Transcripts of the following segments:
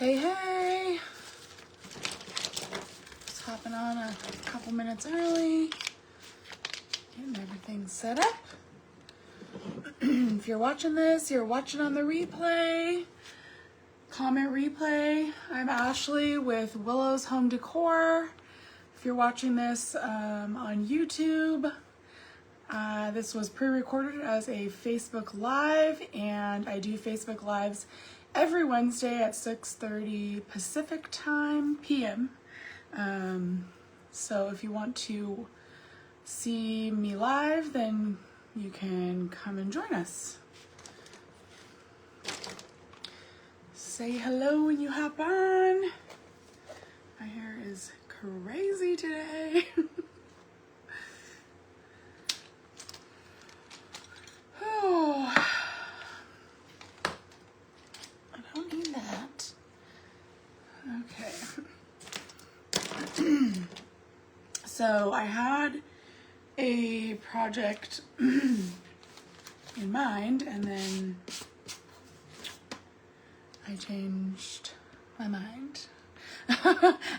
Hey, hey! Just hopping on a couple minutes early, getting everything set up. If you're watching this, you're watching on the replay, comment replay. I'm Ashley with Willow's Home Decor. If you're watching this on YouTube, this was pre-recorded as a Facebook Live, and I do Facebook Lives every Wednesday at 6:30 Pacific time, PM. So if you want to see me live, then you can come and join us. Say hello when you hop on. My hair is crazy today. Oh, I don't need that. Okay. So I had a project in mind, and then I changed my mind.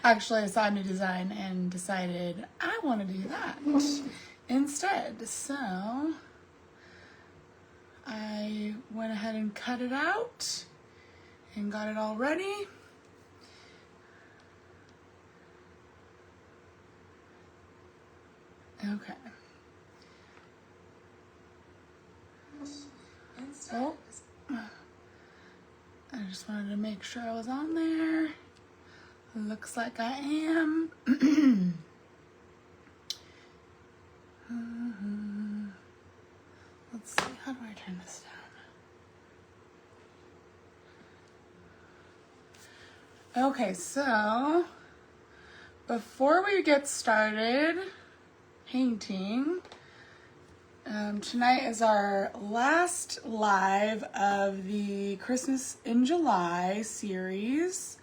Actually, I saw a new design and decided I want to do that instead. So I went ahead and cut it out and got it all ready. Okay. Oh, I just wanted to make sure I was on there. Looks like I am. Let's see, how do I turn this down? Okay, so before we get started painting, tonight is our last live of the Christmas in July series.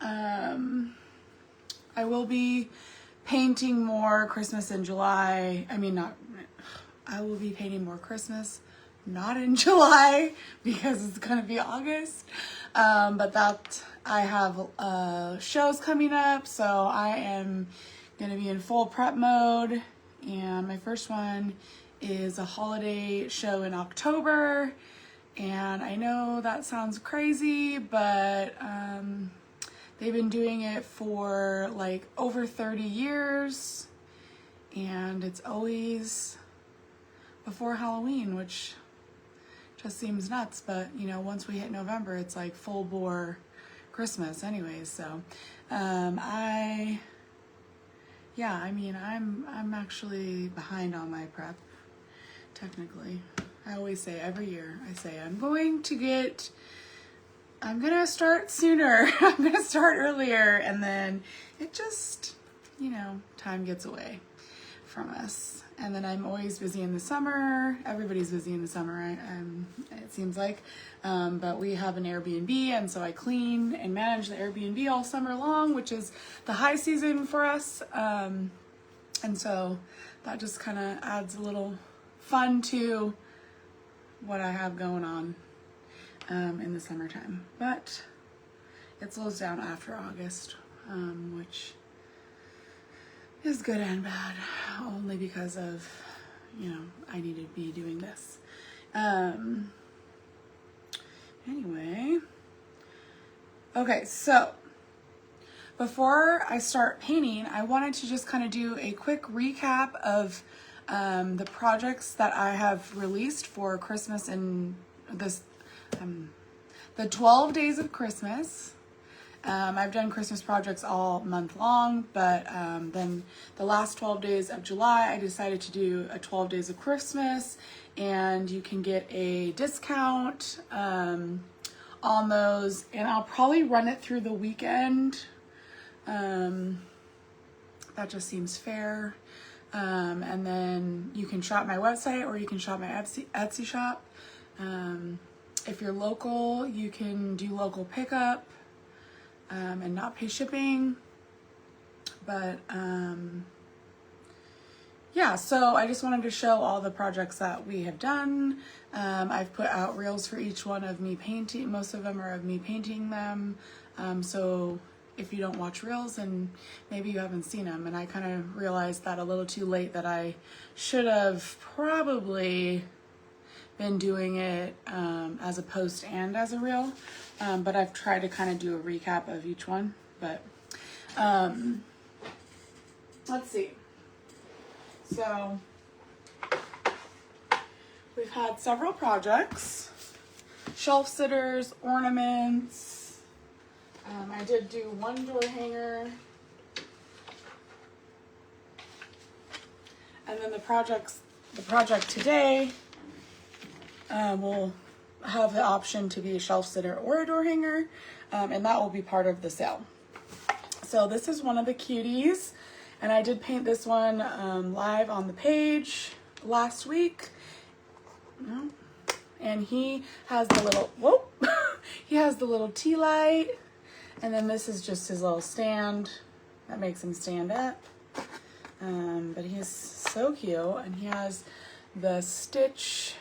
I will be painting more Christmas in July. I will be painting more Christmas, not in July, because it's going to be August. But that I have shows coming up, so I am going to be in full prep mode. And my first one is a holiday show in October. And I know that sounds crazy, but they've been doing it for like over 30 years. And it's always before Halloween, which just seems nuts. But, you know, once we hit November, it's like full bore Christmas anyways. So I'm actually behind on my prep, technically. I always say every year, I say I'm going to start sooner. I'm going to start earlier, and then it just, time gets away from us. And then I'm always busy in the summer. Everybody's busy in the summer, right? It seems like. But we have an Airbnb, and so I clean and manage the Airbnb all summer long, which is the high season for us. And so that just kind of adds a little fun to what I have going on in the summertime. But it slows down after August, which is good and bad, only because of, I need to be doing this. Anyway, okay, so before I start painting, I wanted to just kind of do a quick recap of the projects that I have released for Christmas and this, the 12 days of Christmas. I've done Christmas projects all month long, but then the last 12 days of July, I decided to do a 12 days of Christmas, and you can get a discount on those, and I'll probably run it through the weekend. That just seems fair. And then you can shop my website, or you can shop my Etsy shop. If you're local, you can do local pickup and not pay shipping. But yeah, so I just wanted to show all the projects that we have done. I've put out reels for each one of me painting. Most of them are of me painting them. So if you don't watch reels, and maybe you haven't seen them, and I kind of realized that a little too late that I should have probably been doing it as a post and as a reel, but I've tried to kind of do a recap of each one. But let's see. So we've had several projects, shelf sitters, ornaments. I did do one door hanger. And then the project today will have the option to be a shelf sitter or a door hanger, and that will be part of the sale. So this is one of the cuties, and I did paint this one live on the page last week. And he has the little, whoa, he has the little tea light, and then this is just his little stand that makes him stand up. But he's so cute, and he has the stitch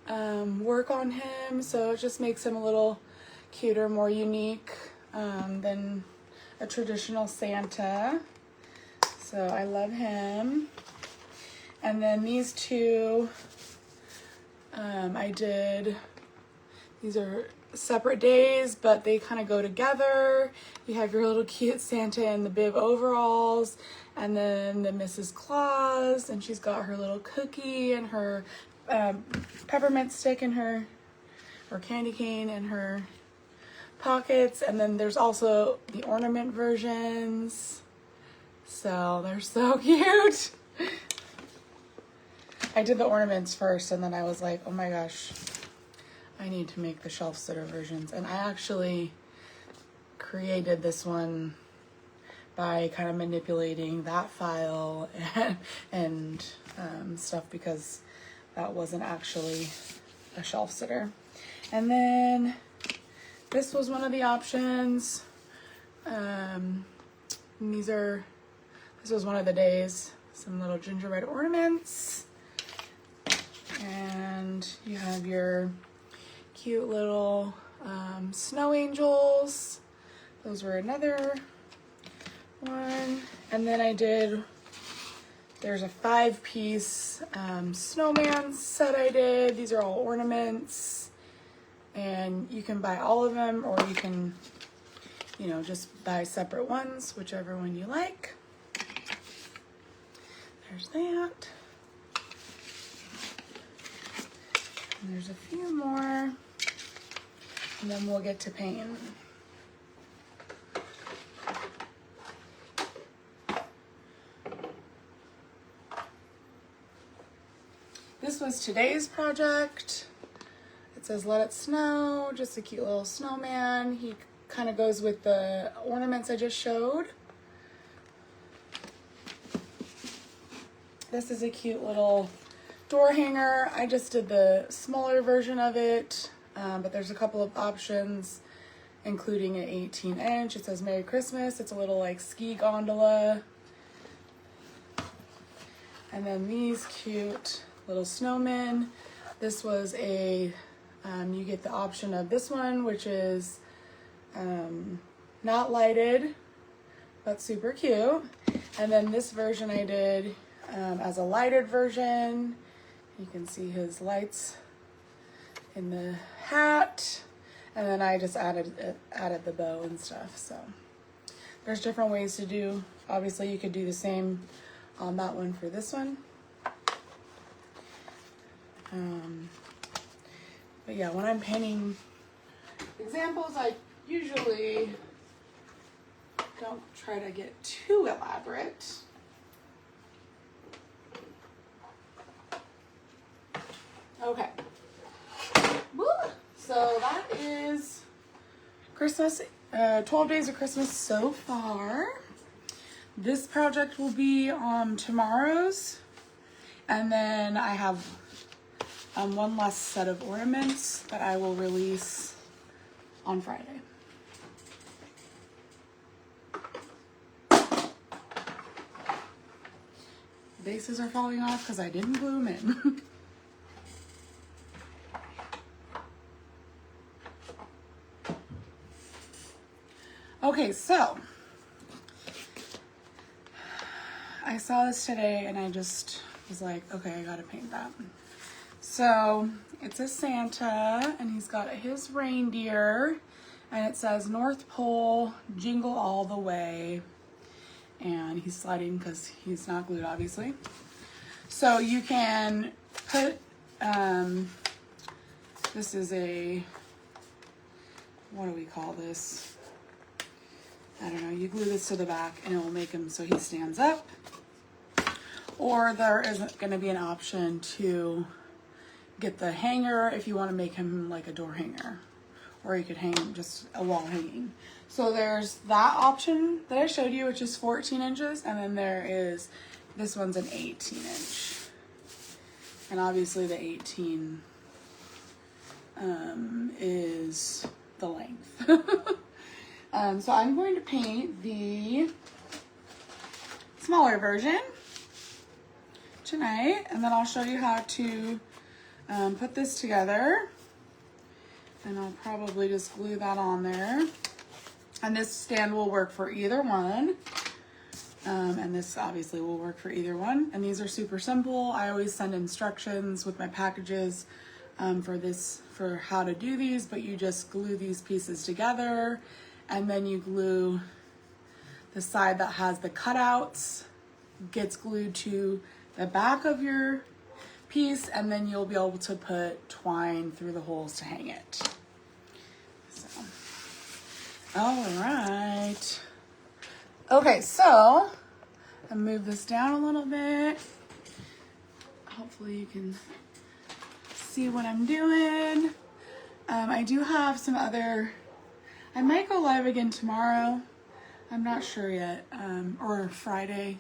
work on him, so it just makes him a little cuter, more unique than a traditional Santa. So I love him. And then these two, these are separate days, but they kind of go together. You have your little cute Santa in the bib overalls, and then the Mrs. Claus, and she's got her little cookie and her peppermint stick in her, or candy cane in her pockets. And then there's also the ornament versions. So they're so cute. I did the ornaments first, and then I was like, oh my gosh, I need to make the shelf sitter versions. And I actually created this one by kind of manipulating that file and stuff, because that wasn't actually a shelf sitter. And then this was one of the options. This was one of the days. Some little gingerbread ornaments. And you have your cute little snow angels. Those were another one. And then there's a 5-piece snowman set I did. These are all ornaments, and you can buy all of them, or you can, just buy separate ones, whichever one you like. There's that. And there's a few more, and then we'll get to painting. This was today's project. It says "Let It Snow," just a cute little snowman. He kind of goes with the ornaments I just showed. This is a cute little door hanger. I just did the smaller version of it, but there's a couple of options, including an 18-inch. It says "Merry Christmas." It's a little like ski gondola. And then these cute little snowmen. This was you get the option of this one, which is not lighted, but super cute. And then this version I did as a lighted version. You can see his lights in the hat, and then I just added the bow and stuff. So there's different ways to do. Obviously you could do the same on that one for this one. But yeah, when I'm painting examples, I usually don't try to get too elaborate. Okay. Woo! So that is Christmas, 12 days of Christmas so far. This project will be tomorrow's, and then I have one last set of ornaments that I will release on Friday. bases are falling off because I didn't glue them in. Okay, so I saw this today and I just was like, okay, I gotta paint that. So it's a Santa and he's got his reindeer and it says North Pole, Jingle All The Way. And he's sliding because he's not glued, obviously. So you can put, this is a, what do we call this? I don't know, you glue this to the back and it will make him so he stands up. Or there isn't going to be an option to get the hanger if you want to make him like a door hanger. Or you could hang him just a wall hanging. So there's that option that I showed you, which is 14 inches. And then there is, this one's an 18 inch. And obviously the 18 is the length. So I'm going to paint the smaller version tonight, and then I'll show you how to put this together. And I'll probably just glue that on there. And this stand will work for either one. And this obviously will work for either one. And these are super simple. I always send instructions with my packages for how to do these, but you just glue these pieces together. And then you glue the side that has the cutouts, gets glued to the back of your piece, and then you'll be able to put twine through the holes to hang it. So, all right. Okay, so I'll move this down a little bit. Hopefully you can see what I'm doing. I do have some other, I might go live again tomorrow. I'm not sure yet, or Friday,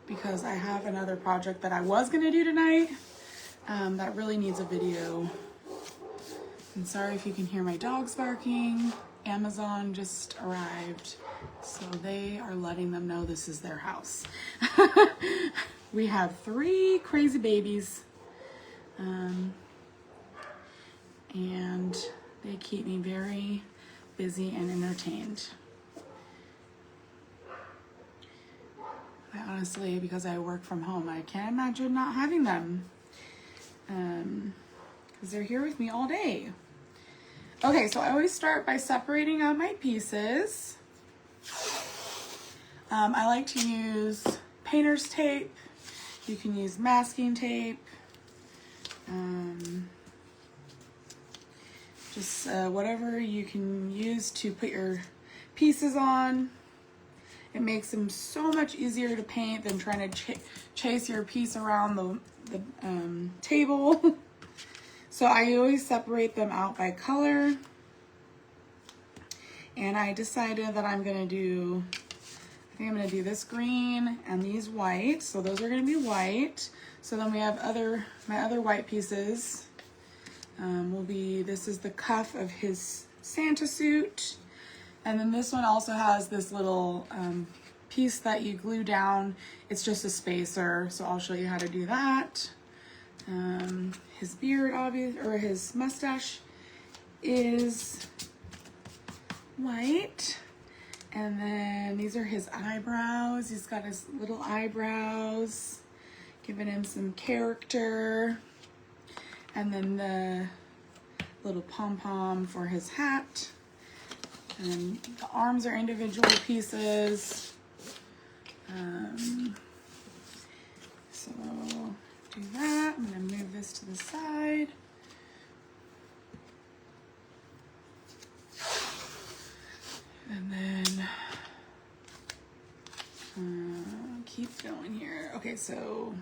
because I have another project that I was gonna do tonight that really needs a video. And sorry if you can hear my dogs barking. Amazon just arrived, so they are letting them know this is their house. We have 3 crazy babies, and they keep me very busy and entertained. I honestly, because I work from home, I can't imagine not having them, because they're here with me all day. Okay, so I always start by separating out my pieces. I like to use painter's tape. You can use masking tape. Just whatever you can use to put your pieces on. It makes them so much easier to paint than trying to chase your piece around the table. So I always separate them out by color. And I decided that I'm gonna do, I think I'm gonna do this green and these white. So those are gonna be white. So then we have my other white pieces. Will be, this is the cuff of his Santa suit. And then this one also has this little piece that you glue down. It's just a spacer, so I'll show you how to do that. His beard, or his mustache is white. And then these are his eyebrows. He's got his little eyebrows, giving him some character. And then the little pom-pom for his hat. And the arms are individual pieces. So do that. I'm going to move this to the side. And then keep going here. Okay, so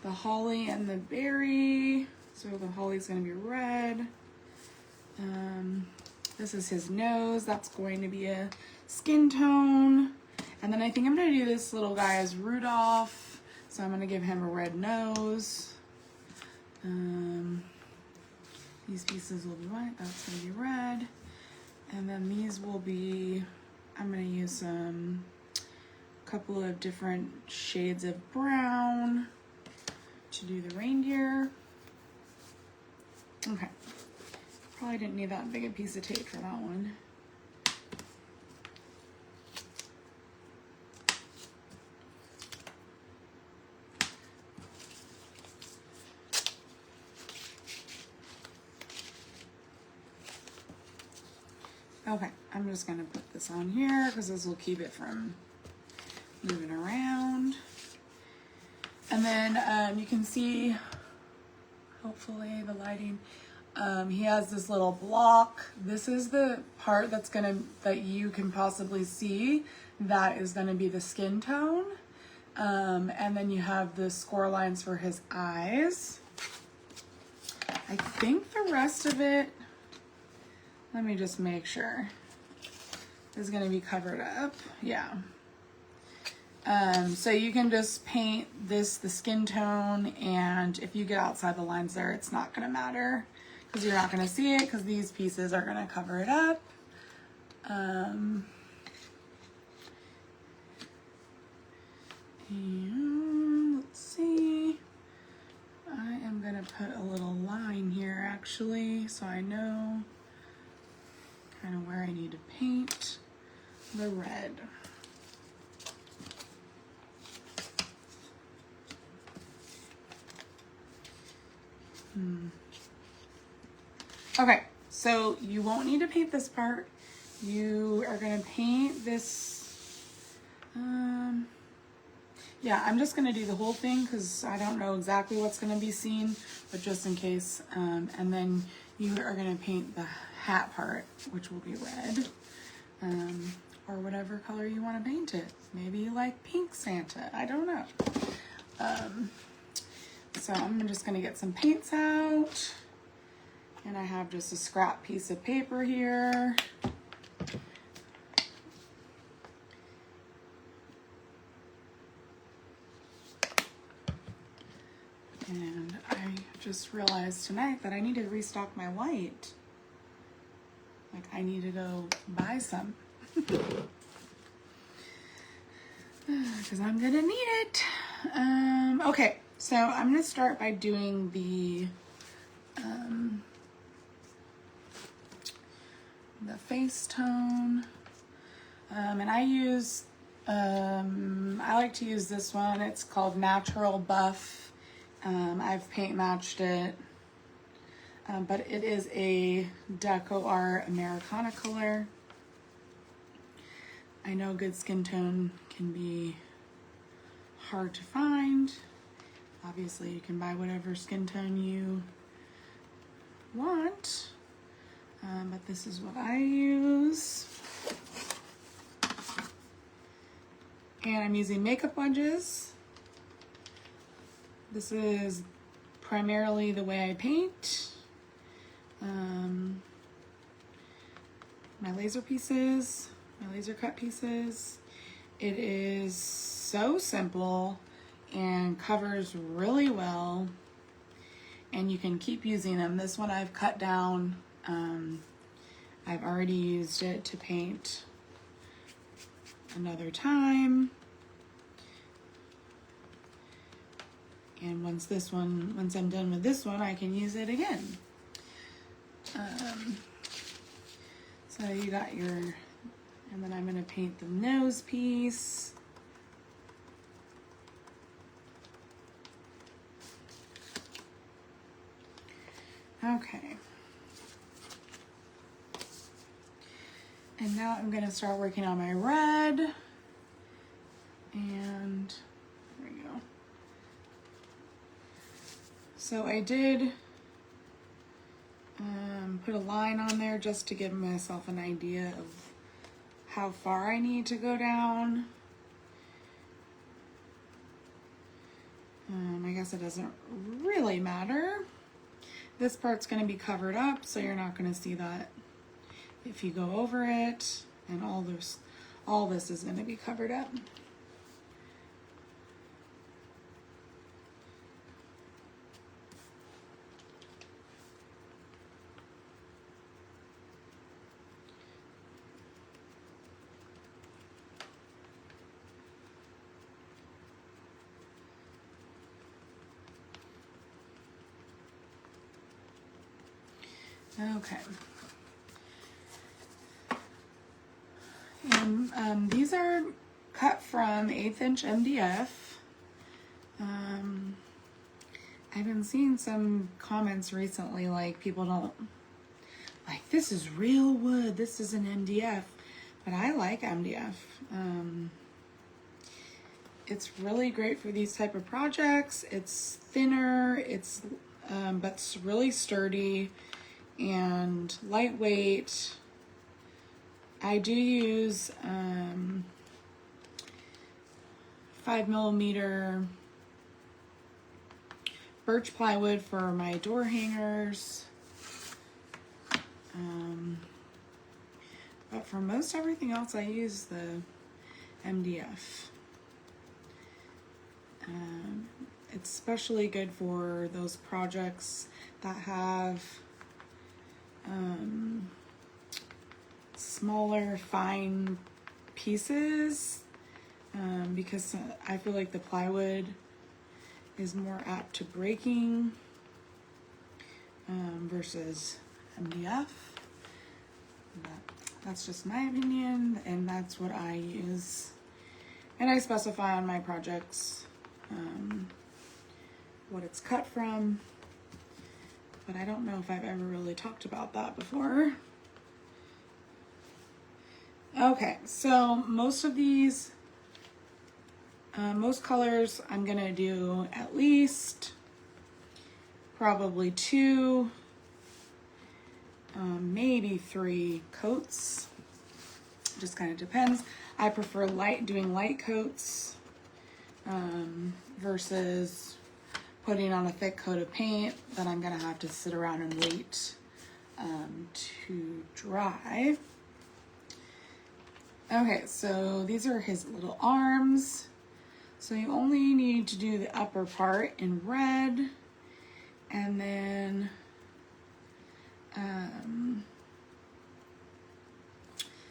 the holly and the berry. So the holly's going to be red. This is his nose. That's going to be a skin tone. And then I think I'm going to do this little guy as Rudolph. So I'm going to give him a red nose. These pieces will be white. That's going to be red. And then these will be, I'm going to use some couple of different shades of brown to do the reindeer. Okay, probably didn't need that big a piece of tape for that one. Okay, I'm just gonna put this on here because this will keep it from moving around. And then you can see, hopefully the lighting, he has this little block. This is the part that you can possibly see that is gonna be the skin tone. And then you have the score lines for his eyes. I think the rest of it, let me just make sure, is gonna be covered up. Yeah. So you can just paint this, the skin tone, and if you get outside the lines there, it's not gonna matter because you're not gonna see it because these pieces are gonna cover it up. And let's see. I am gonna put a little line here actually, so I know kind of where I need to paint the red. Okay, so you won't need to paint this part. You are gonna paint this, yeah, I'm just gonna do the whole thing because I don't know exactly what's gonna be seen, but just in case. And then you are gonna paint the hat part, which will be red, or whatever color you want to paint it. Maybe you like pink Santa, I don't know. So I'm just gonna get some paints out, and I have just a scrap piece of paper here. And I just realized tonight that I need to restock my white. Like I need to go buy some. Because I'm gonna need it. Okay, so I'm gonna start by doing the face tone. And I use, I like to use this one. It's called Natural Buff. I've paint matched it. But it is a Decor Americana color. I know good skin tone can be hard to find. Obviously, you can buy whatever skin tone you want, but this is what I use. And I'm using makeup wedges. This is primarily the way I paint. My laser pieces, my laser cut pieces. It is so simple and covers really well, and you can keep using them. This one I've cut down. I've already used it to paint another time. And once I'm done with this one, I can use it again. So you got your, and then I'm gonna paint the nose piece. Okay. And now I'm gonna start working on my red. And there we go. So I did put a line on there just to give myself an idea of how far I need to go down. I guess it doesn't really matter. This part's going to be covered up, so you're not going to see that if you go over it, and all this is going to be covered up. Okay. And these are cut from 1/8 inch MDF. I've been seeing some comments recently, like people don't like, this is real wood, this is an MDF, but I like MDF. It's really great for these type of projects. It's thinner, but it's really sturdy and lightweight. I do use 5mm birch plywood for my door hangers. But for most everything else, I use the MDF. It's especially good for those projects that have smaller, fine pieces, because I feel like the plywood is more apt to breaking versus MDF. But that's just my opinion, and that's what I use. And I specify on my projects what it's cut from, but I don't know if I've ever really talked about that before. Okay, so most of these, most colors, I'm gonna do at least probably 2, maybe 3 coats. Just kind of depends. I prefer doing light coats versus putting on a thick coat of paint that I'm gonna have to sit around and wait to dry. Okay, so these are his little arms. So you only need to do the upper part in red, and then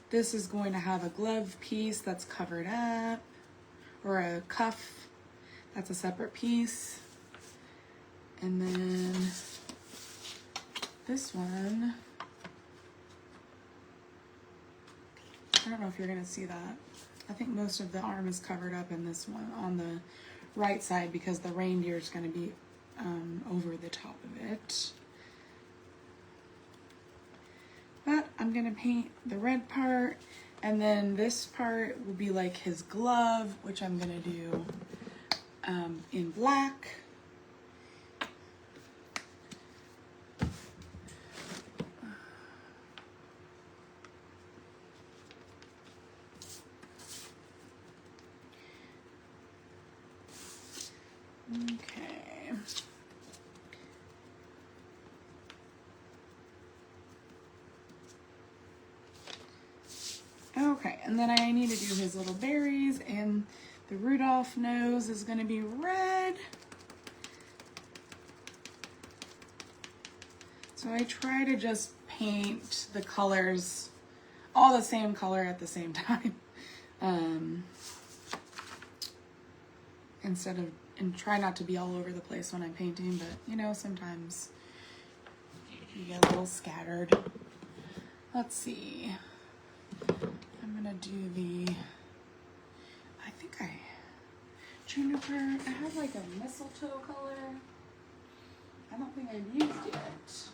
this is going to have a glove piece that's covered up, or a cuff that's a separate piece. And then this one, I don't know if you're gonna see that. I think most of the arm is covered up in this one on the right side because the reindeer is gonna be over the top of it. But I'm gonna paint the red part, and then this part will be like his glove, which I'm gonna do in black. Okay. Okay, and then I need to do his little berries, and the Rudolph nose is going to be red. So I try to just paint the colors all the same color at the same time. And try not to be all over the place when I'm painting, but you know, sometimes you get a little scattered. Let's see. I'm gonna do juniper. I have like a mistletoe color. I don't think I've used yet.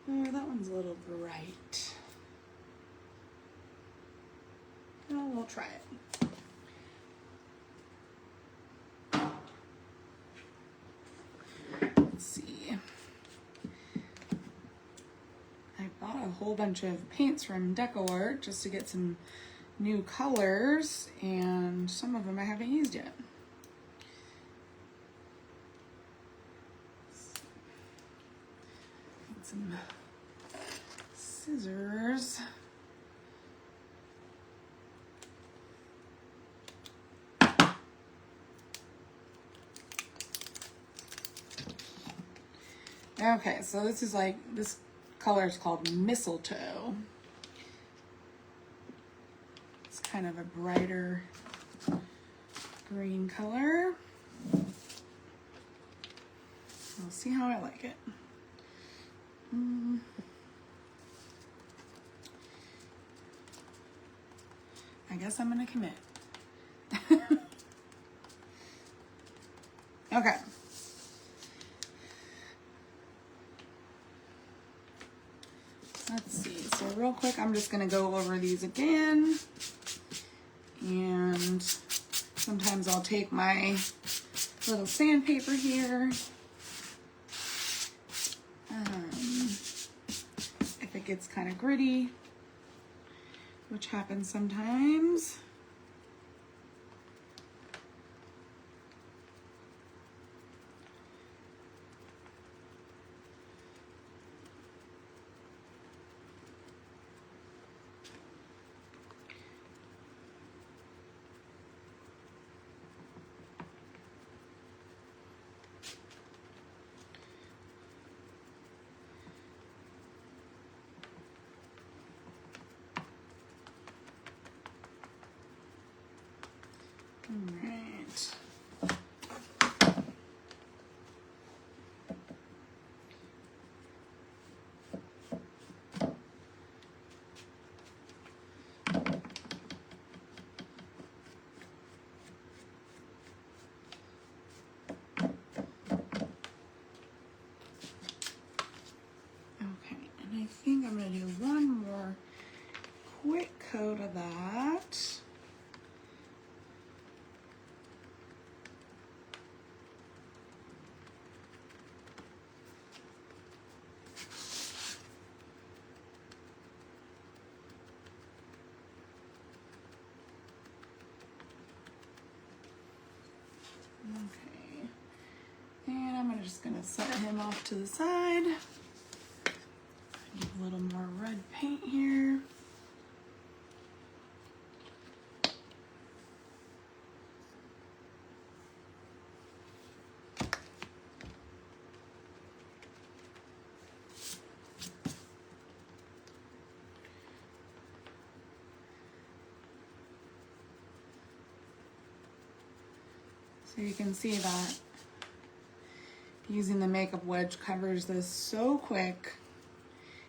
Oh, that one's a little bright. Oh, we'll try it. Let's see. I bought a whole bunch of paints from Decor just to get some new colors, and some of them I haven't used yet. Get some scissors. Okay, so this color is called mistletoe. It's kind of a brighter green color. We'll see how I like it. I guess I'm gonna commit. Okay. Let's see. So real quick, I'm just gonna go over these again. And sometimes I'll take my little sandpaper here. If it gets kind of gritty, which happens sometimes. All right. Okay, and I think I'm gonna do one more quick coat of that. Okay, and I'm just gonna set him off to the side. Need a little more red paint here. So you can see that using the makeup wedge covers this so quick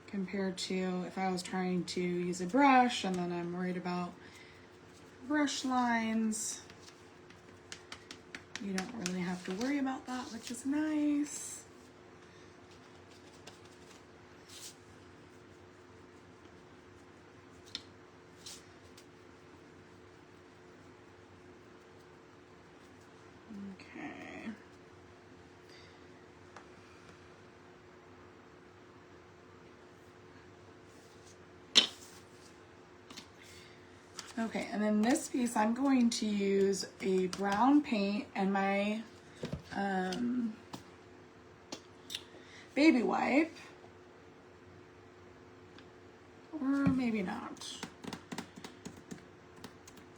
compared to if I was trying to use a brush and then I'm worried about brush lines. You don't really have to worry about that, which is nice. Okay. Okay, and then this piece I'm going to use a brown paint and my baby wipe, or maybe not,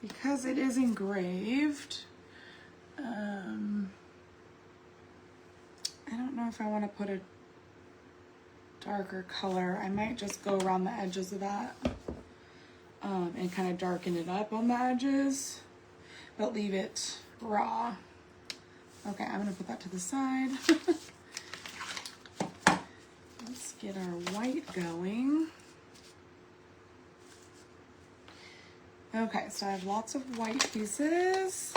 because it is engraved. I don't know if I want to put a darker color. I might just go around the edges of that and kind of darken it up on the edges, but leave it raw. Okay, I'm gonna put that to the side. Let's get our white going. Okay, so I have lots of white pieces.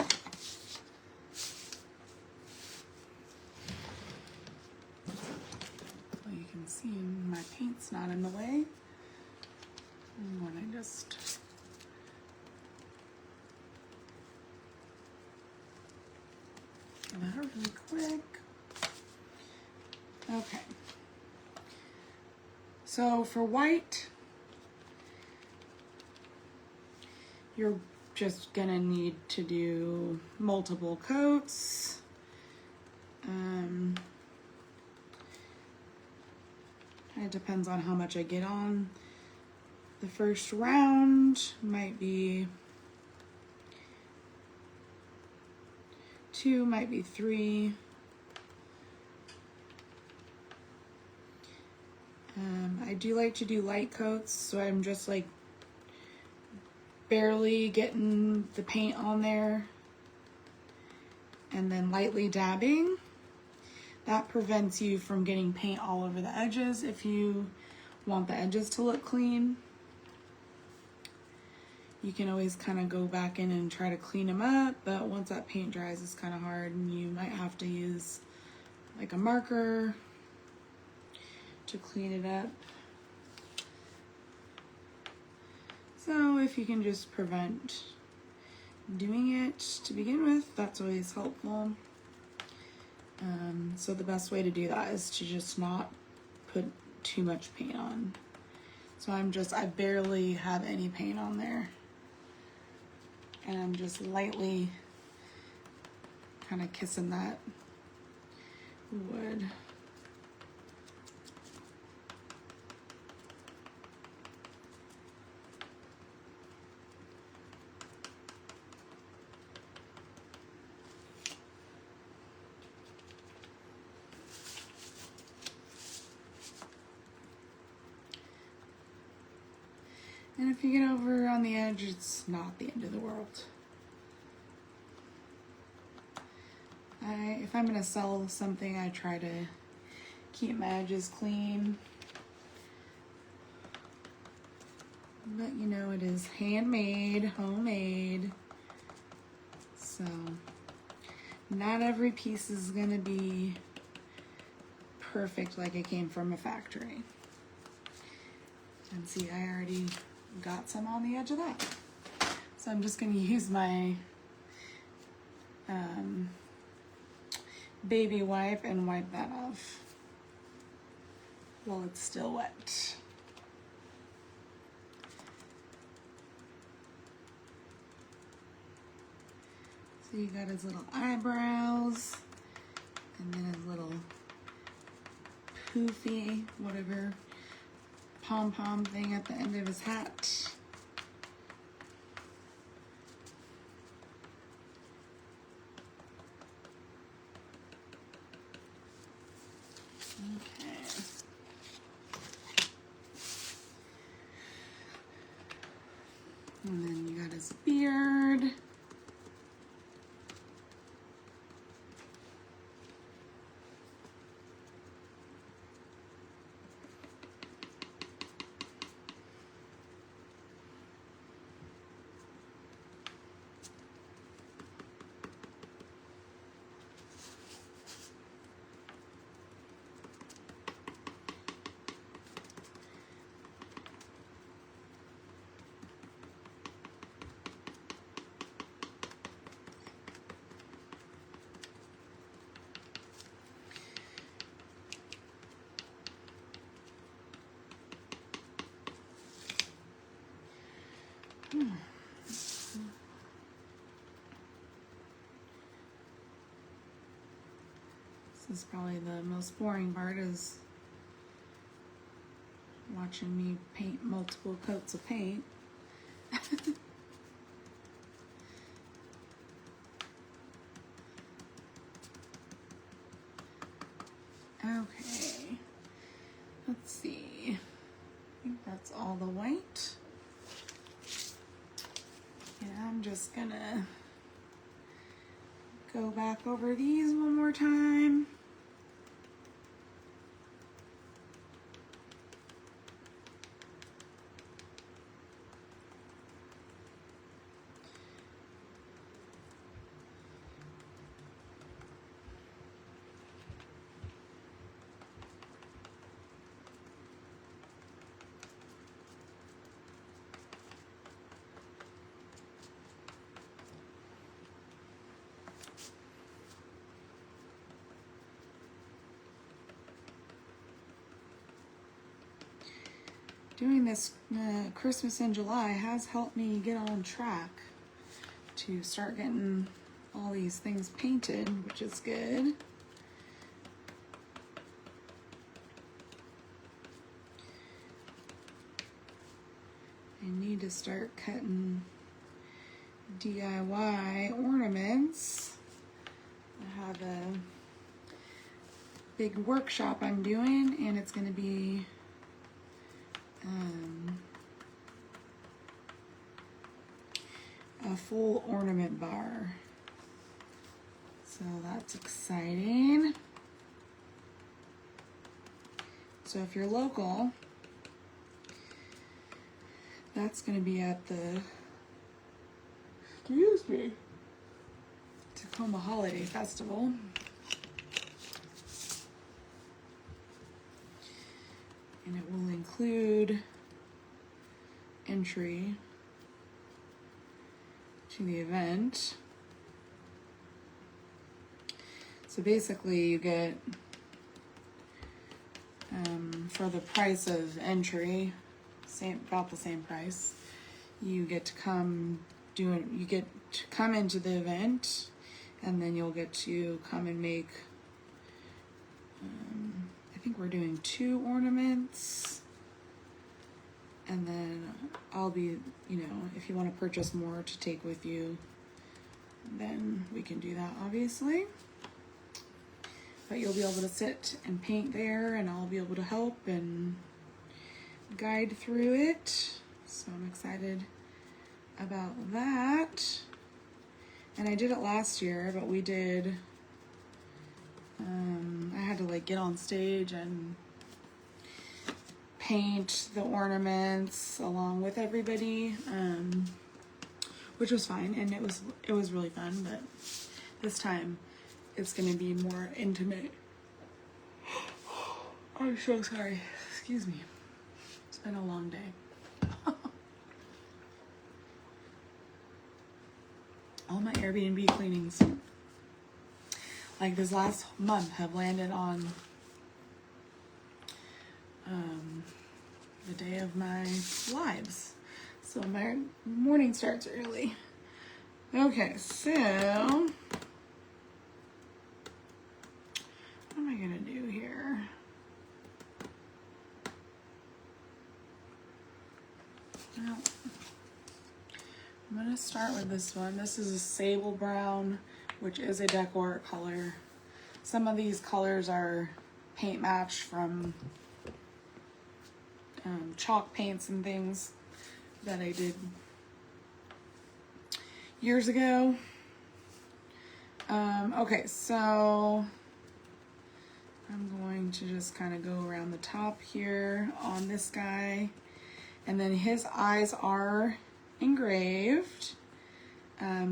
You can see my paint's not in the way. And when I just do that really quick. Okay. So for white, you're just gonna need to do multiple coats. It depends on how much I get on. The first round might be 2, might be 3. I do like to do light coats, so I'm just like barely getting the paint on there and then lightly dabbing. That prevents you from getting paint all over the edges if you want the edges to look clean. You can always kind of go back in and try to clean them up, but once that paint dries, it's kind of hard, and you might have to use like a marker to clean it up. So if you can just prevent doing it to begin with, that's always helpful. So the best way to do that is to just not put too much paint on. So I barely have any paint on there. And I'm just lightly kind of kissing that wood. And if you get over on the edge, it's not the end of the world. If I'm gonna sell something, I try to keep my edges clean. But you know, it is handmade, homemade. So not every piece is gonna be perfect like it came from a factory. And see, I already got some on the edge of that. So I'm just going to use my baby wipe and wipe that off while it's still wet. So you got his little eyebrows, and then his little poofy, whatever, pom-pom thing at the end of his hat. Okay. And then you got his beard. This is probably the most boring part, is watching me paint multiple coats of paint. Okay, let's see. I think that's all the white. And I'm just gonna go back over these one more time. Doing this Christmas in July has helped me get on track to start getting all these things painted, which is good. I need to start cutting DIY ornaments. I have a big workshop I'm doing, and it's going to be a full ornament bar. So that's exciting. So if you're local, that's going to be at the, excuse me, Tacoma Holiday Festival. And it will include entry to the event. So basically you get, for the price of entry, about the same price, you get to come into the event, and then you'll get to come and make, I think we're doing 2 ornaments, and then I'll be, if you want to purchase more to take with you, then we can do that, obviously. But you'll be able to sit and paint there, and I'll be able to help and guide through it. So I'm excited about that. And I did it last year, but we did, I had to get on stage and paint the ornaments along with everybody, which was fine, and it was really fun. But this time it's going to be more intimate. I'm so sorry. Excuse me. It's been a long day. All my Airbnb cleanings, this last month, have landed on the day of my lives. So my morning starts early. Okay, so what am I gonna do here? Well, I'm gonna start with this one. This is a sable brown, which is a Decor color. Some of these colors are paint matched from chalk paints and things that I did years ago. Okay, so I'm going to just kind of go around the top here on this guy, and then his eyes are engraved.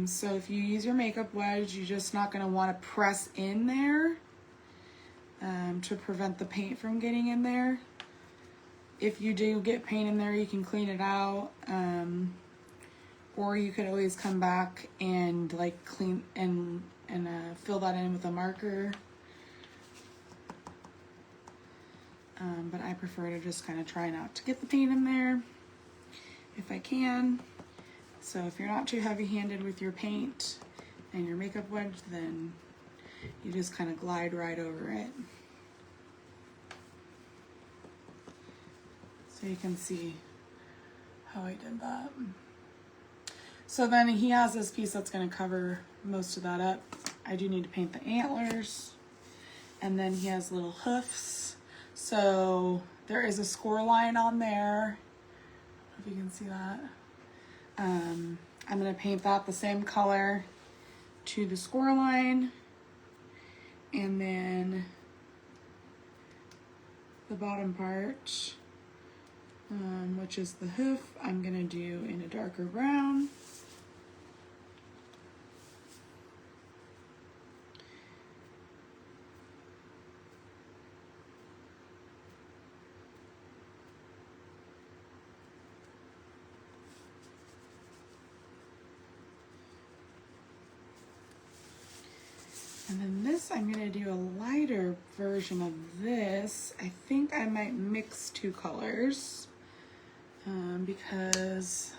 So if you use your makeup wedge, you're just not going to want to press in there to prevent the paint from getting in there. If you do get paint in there, you can clean it out, or you could always come back and clean and fill that in with a marker. But I prefer to just kind of try not to get the paint in there if I can. So if you're not too heavy-handed with your paint and your makeup wedge, then you just kind of glide right over it. So you can see how I did that. So then he has this piece that's going to cover most of that up. I do need to paint the antlers. And then he has little hoofs. So there is a score line on there. I don't know if you can see that. I'm going to paint that the same color to the score line. And then the bottom part, which is the hoof, I'm going to do in a darker brown. And then this, I'm going to do a lighter version of this. I think I might mix 2 colors because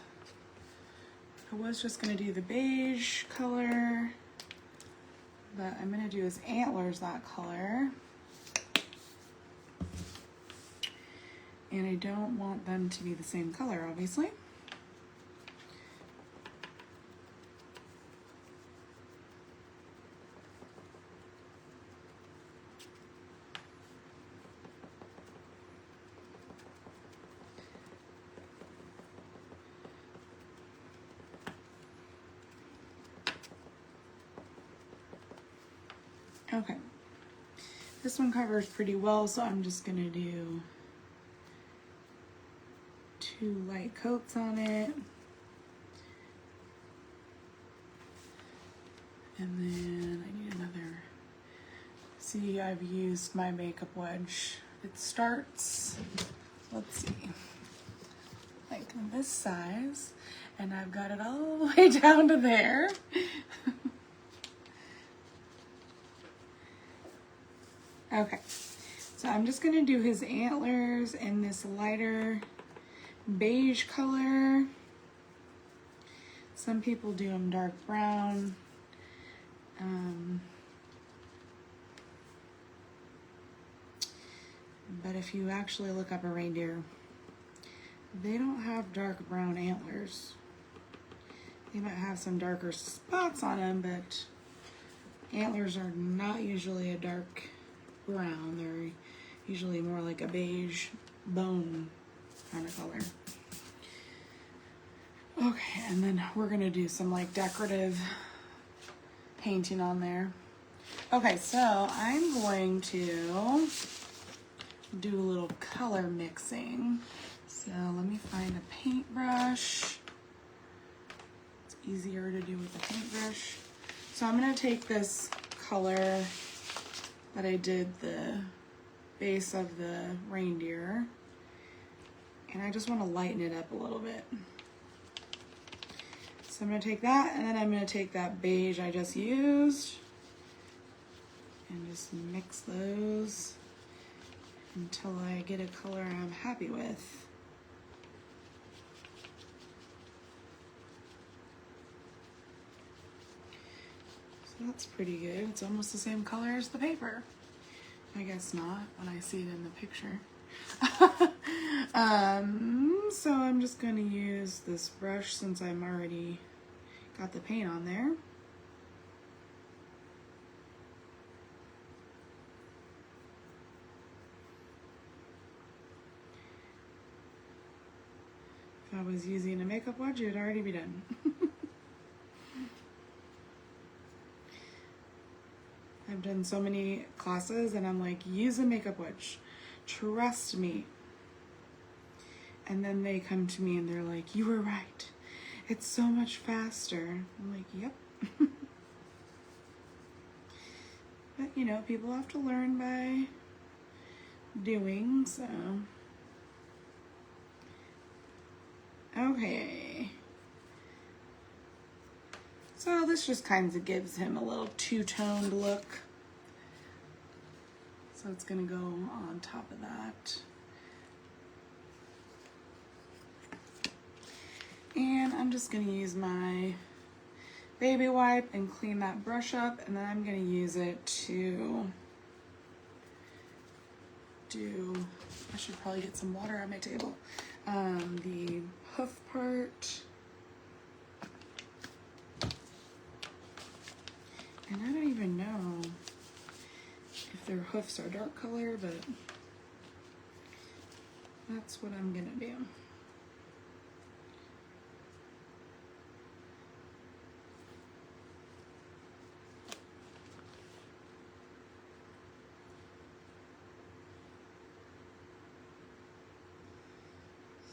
I was just going to do the beige color, but I'm going to do his antlers that color. And I don't want them to be the same color, obviously. Okay, This one covers pretty well, so I'm just gonna do 2 light coats on it. And then I need another. See, I've used my makeup wedge. It starts, let's see, like this size, and I've got it all the way down to there. Okay, so I'm just gonna do his antlers in this lighter beige color. Some people do them dark brown. But if you actually look up a reindeer, they don't have dark brown antlers. They might have some darker spots on them, but antlers are not usually a dark brown. They're usually more like a beige bone kind of color. Okay, and then we're gonna do some like decorative painting on there. Okay, so I'm going to do a little color mixing. So let me find a paintbrush. It's easier to do with a paintbrush. So I'm gonna take this color that I did the base of the reindeer, and I just want to lighten it up a little bit. So I'm going to take that, and then I'm going to take that beige I just used and just mix those until I get a color I'm happy with. So that's pretty good. It's almost the same color as the paper. I guess not when I see it in the picture. So I'm just going to use this brush since I'm already got the paint on there. If I was using a makeup wedge, it'd already be done. I've done so many classes and I'm like, use a makeup wedge. Trust me. And then they come to me and they're like, you were right. It's so much faster. I'm like, yep. But you know, people have to learn by doing, so. Okay. So this just kind of gives him a little two-toned look. So it's gonna go on top of that. And I'm just gonna use my baby wipe and clean that brush up, and then I'm gonna use it to do, I should probably get some water on my table, the hoof part. And I don't even know if their hoofs are dark color, but that's what I'm gonna do.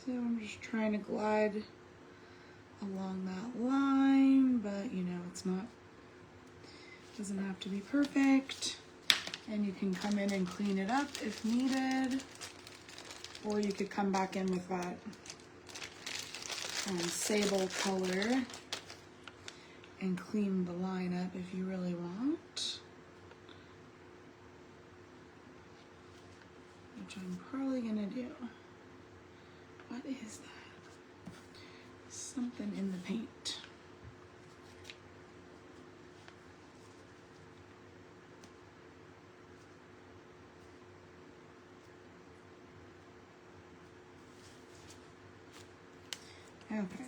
So I'm just trying to glide along that line, but you know, it's not, doesn't have to be perfect. And you can come in and clean it up if needed, or you could come back in with that sable color and clean the line up if you really want, which I'm probably gonna do. What is that? Something in the paint. Okay.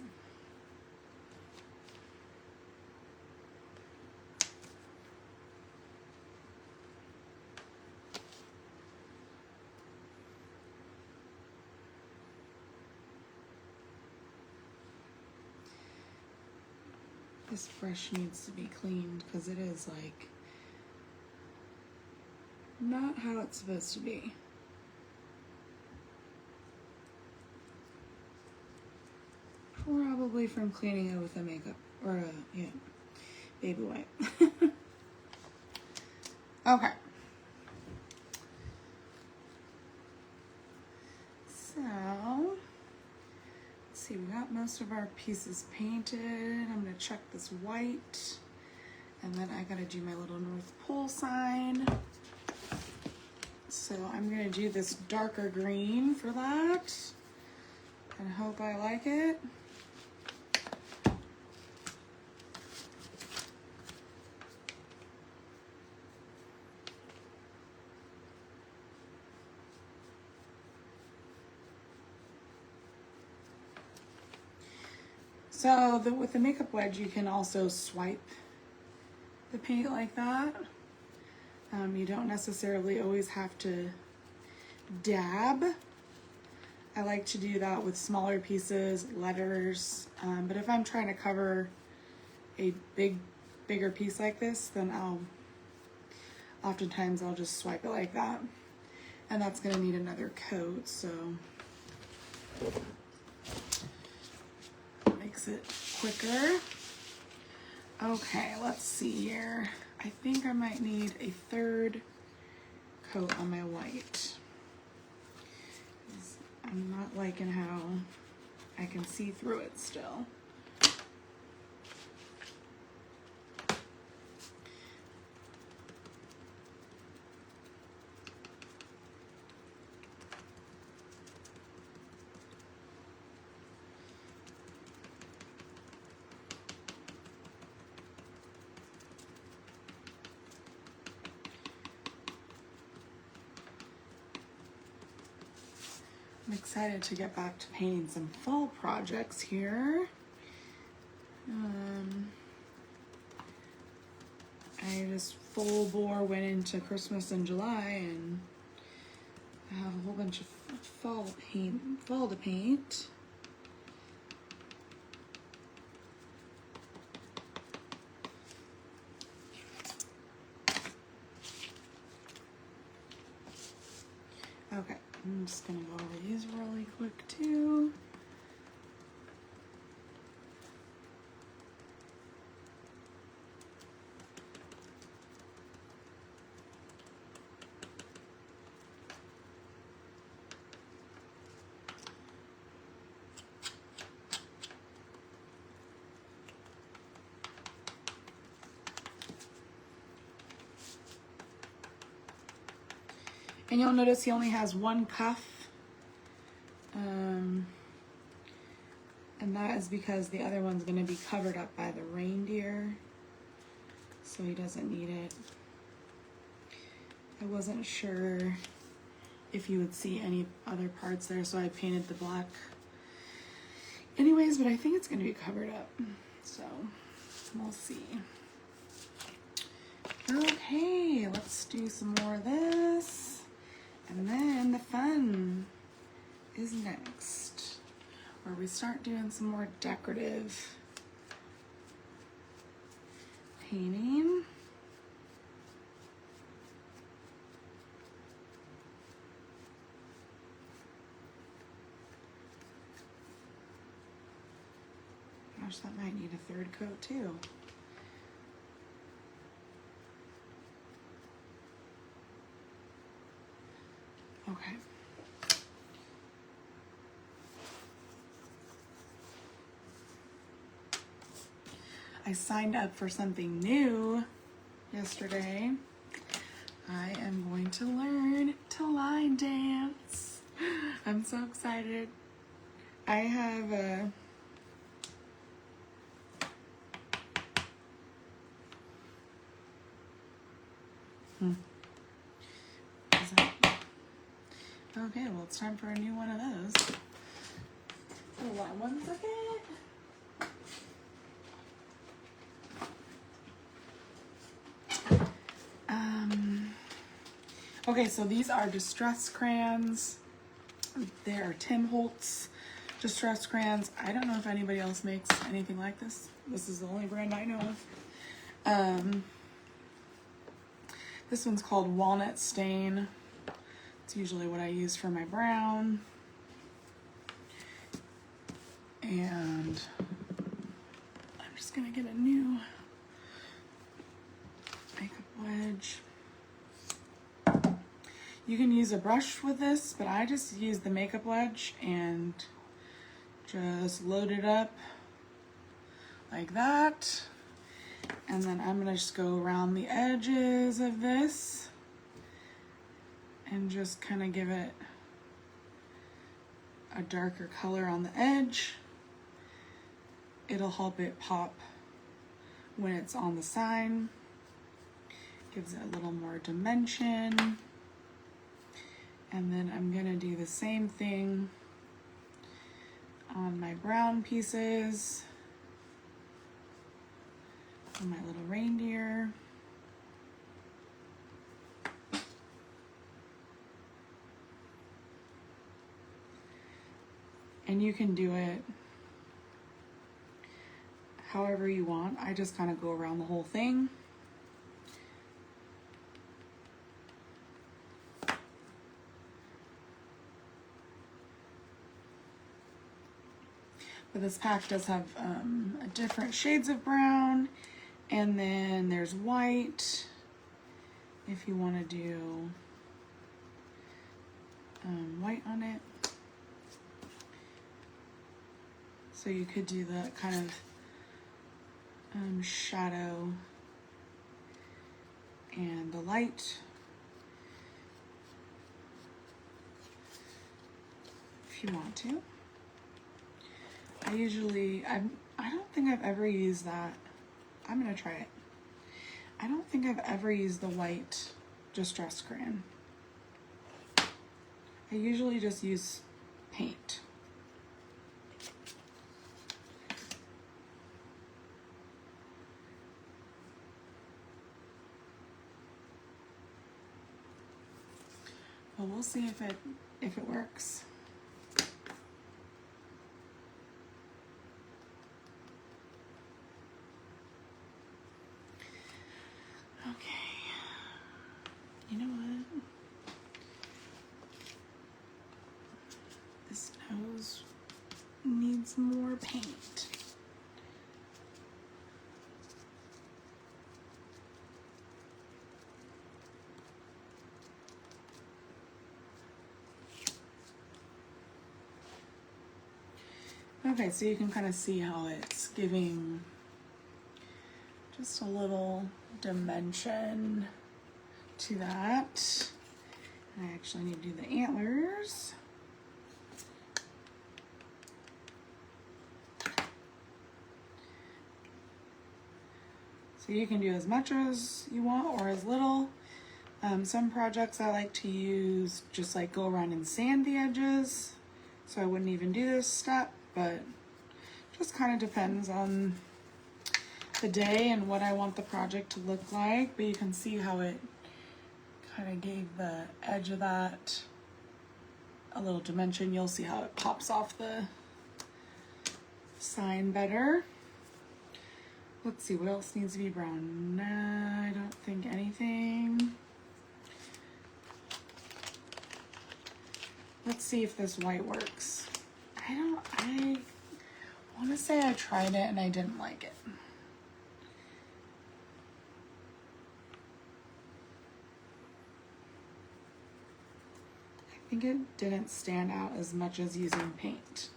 This brush needs to be cleaned because it is like not how it's supposed to be. Probably from cleaning it with a makeup or a, yeah, baby wipe. Okay. So, let's see, we got most of our pieces painted. I'm gonna check this white. And then I gotta do my little North Pole sign. So I'm gonna do this darker green for that. And hope I like it. So with the makeup wedge, you can also swipe the paint like that. You don't necessarily always have to dab. I like to do that with smaller pieces, letters, but if I'm trying to cover a bigger piece like this, then oftentimes I'll just swipe it like that. And that's gonna need another coat, so makes it quicker. Okay, let's see here. I think I might need a third coat on my white. I'm not liking how I can see through it still. I'm excited to get back to painting some fall projects here. I just full bore went into Christmas in July and I have a whole bunch of fall to paint. Okay, I'm just gonna go over these really quick too. And you'll notice he only has one cuff. And that is because the other one's going to be covered up by the reindeer. So he doesn't need it. I wasn't sure if you would see any other parts there, so I painted the black anyways, but I think it's going to be covered up. So we'll see. Okay, let's do some more of this. And then the fun is next, where we start doing some more decorative painting. Gosh, that might need a third coat too. Okay. I signed up for something new yesterday. I am going to learn to line dance. I'm so excited. I have a Okay, well, it's time for a new one of those. Hold on one second. Okay, so these are distress crayons. They are Tim Holtz distress crayons. I don't know if anybody else makes anything like this. This is the only brand I know of. This one's called Walnut Stain. It's usually what I use for my brown. And I'm just gonna get a new makeup wedge. You can use a brush with this, but I just use the makeup wedge and just load it up like that. And then I'm gonna just go around the edges of this and just kind of give it a darker color on the edge. It'll help it pop when it's on the sign. Gives it a little more dimension. And then I'm gonna do the same thing on my brown pieces, on my little reindeer. And you can do it however you want. I just kind of go around the whole thing. But this pack does have different shades of brown, and then there's white if you want to do white on it. So you could do the kind of shadow and the light if you want to. I don't think I've ever used that. I'm gonna try it. I don't think I've ever used the white Distress crayon. I usually just use paint. Well, we'll see if it works. Okay, you know what? This nose needs more paint. Okay, so you can kind of see how it's giving just a little dimension to that. I actually need to do the antlers. So you can do as much as you want or as little. Some projects I like to use just like go around and sand the edges. So I wouldn't even do this step, but just kind of depends on the day and what I want the project to look like. But you can see how it kind of gave the edge of that a little dimension. You'll see how it pops off the sign better. Let's see, what else needs to be brown? Nah, I don't think anything. Let's see if this white works. I want to say I tried it and I didn't like it. I think it didn't stand out as much as using paint.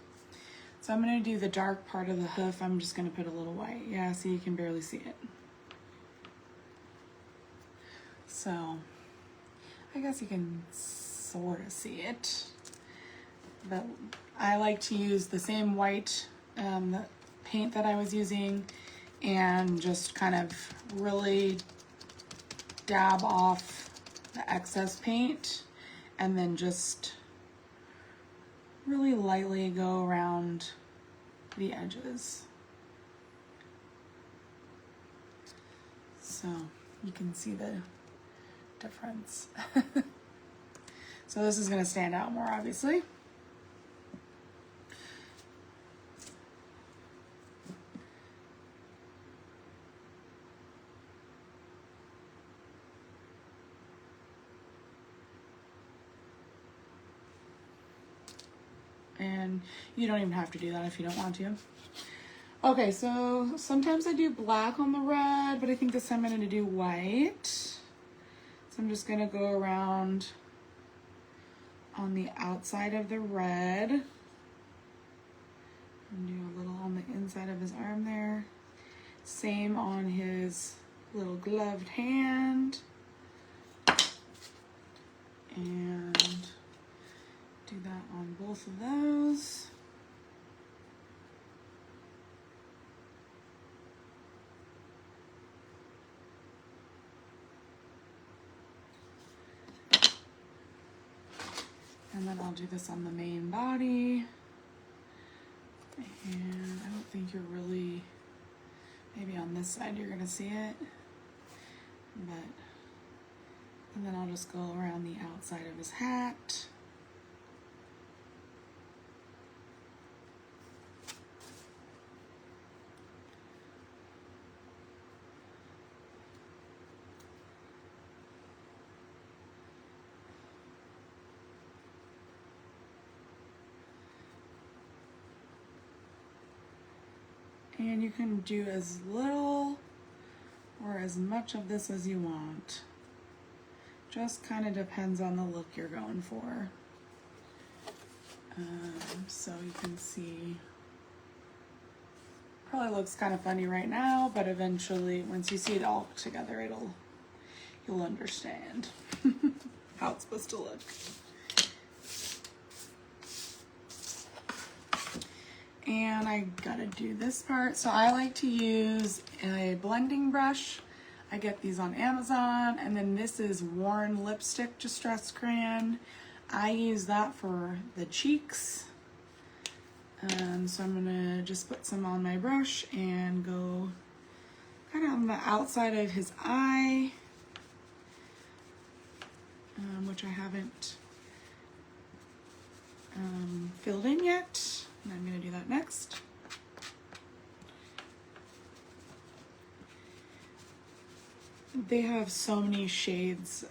So I'm going to do the dark part of the hoof. I'm just going to put a little white. Yeah, see, you can barely see it. So I guess you can sort of see it. But I like to use the same white the paint that I was using and just kind of really dab off the excess paint and then just really lightly go around the edges. So you can see the difference. So this is going to stand out more, obviously. and you don't even have to do that if you don't want to. Okay, so sometimes I do black on the red, but I think this time I'm going to do white. So I'm just going to go around on the outside of the red and do a little on the inside of his arm there. Same on his little gloved hand. And do that on both of those. And then I'll do this on the main body. And I don't think you're really, maybe on this side you're gonna see it. And then I'll just go around the outside of his hat. And you can do as little or as much of this as you want. Just kind of depends on the look you're going for. So you can see, probably looks kind of funny right now, but eventually once you see it all together, you'll understand how it's supposed to look. And I gotta do this part. So I like to use a blending brush. I get these on Amazon. And then this is Worn Lipstick Distress Crayon. I use that for the cheeks. So I'm gonna just put some on my brush and go kind of on the outside of his eye, which I haven't filled in yet. And I'm going to do that next. They have so many shades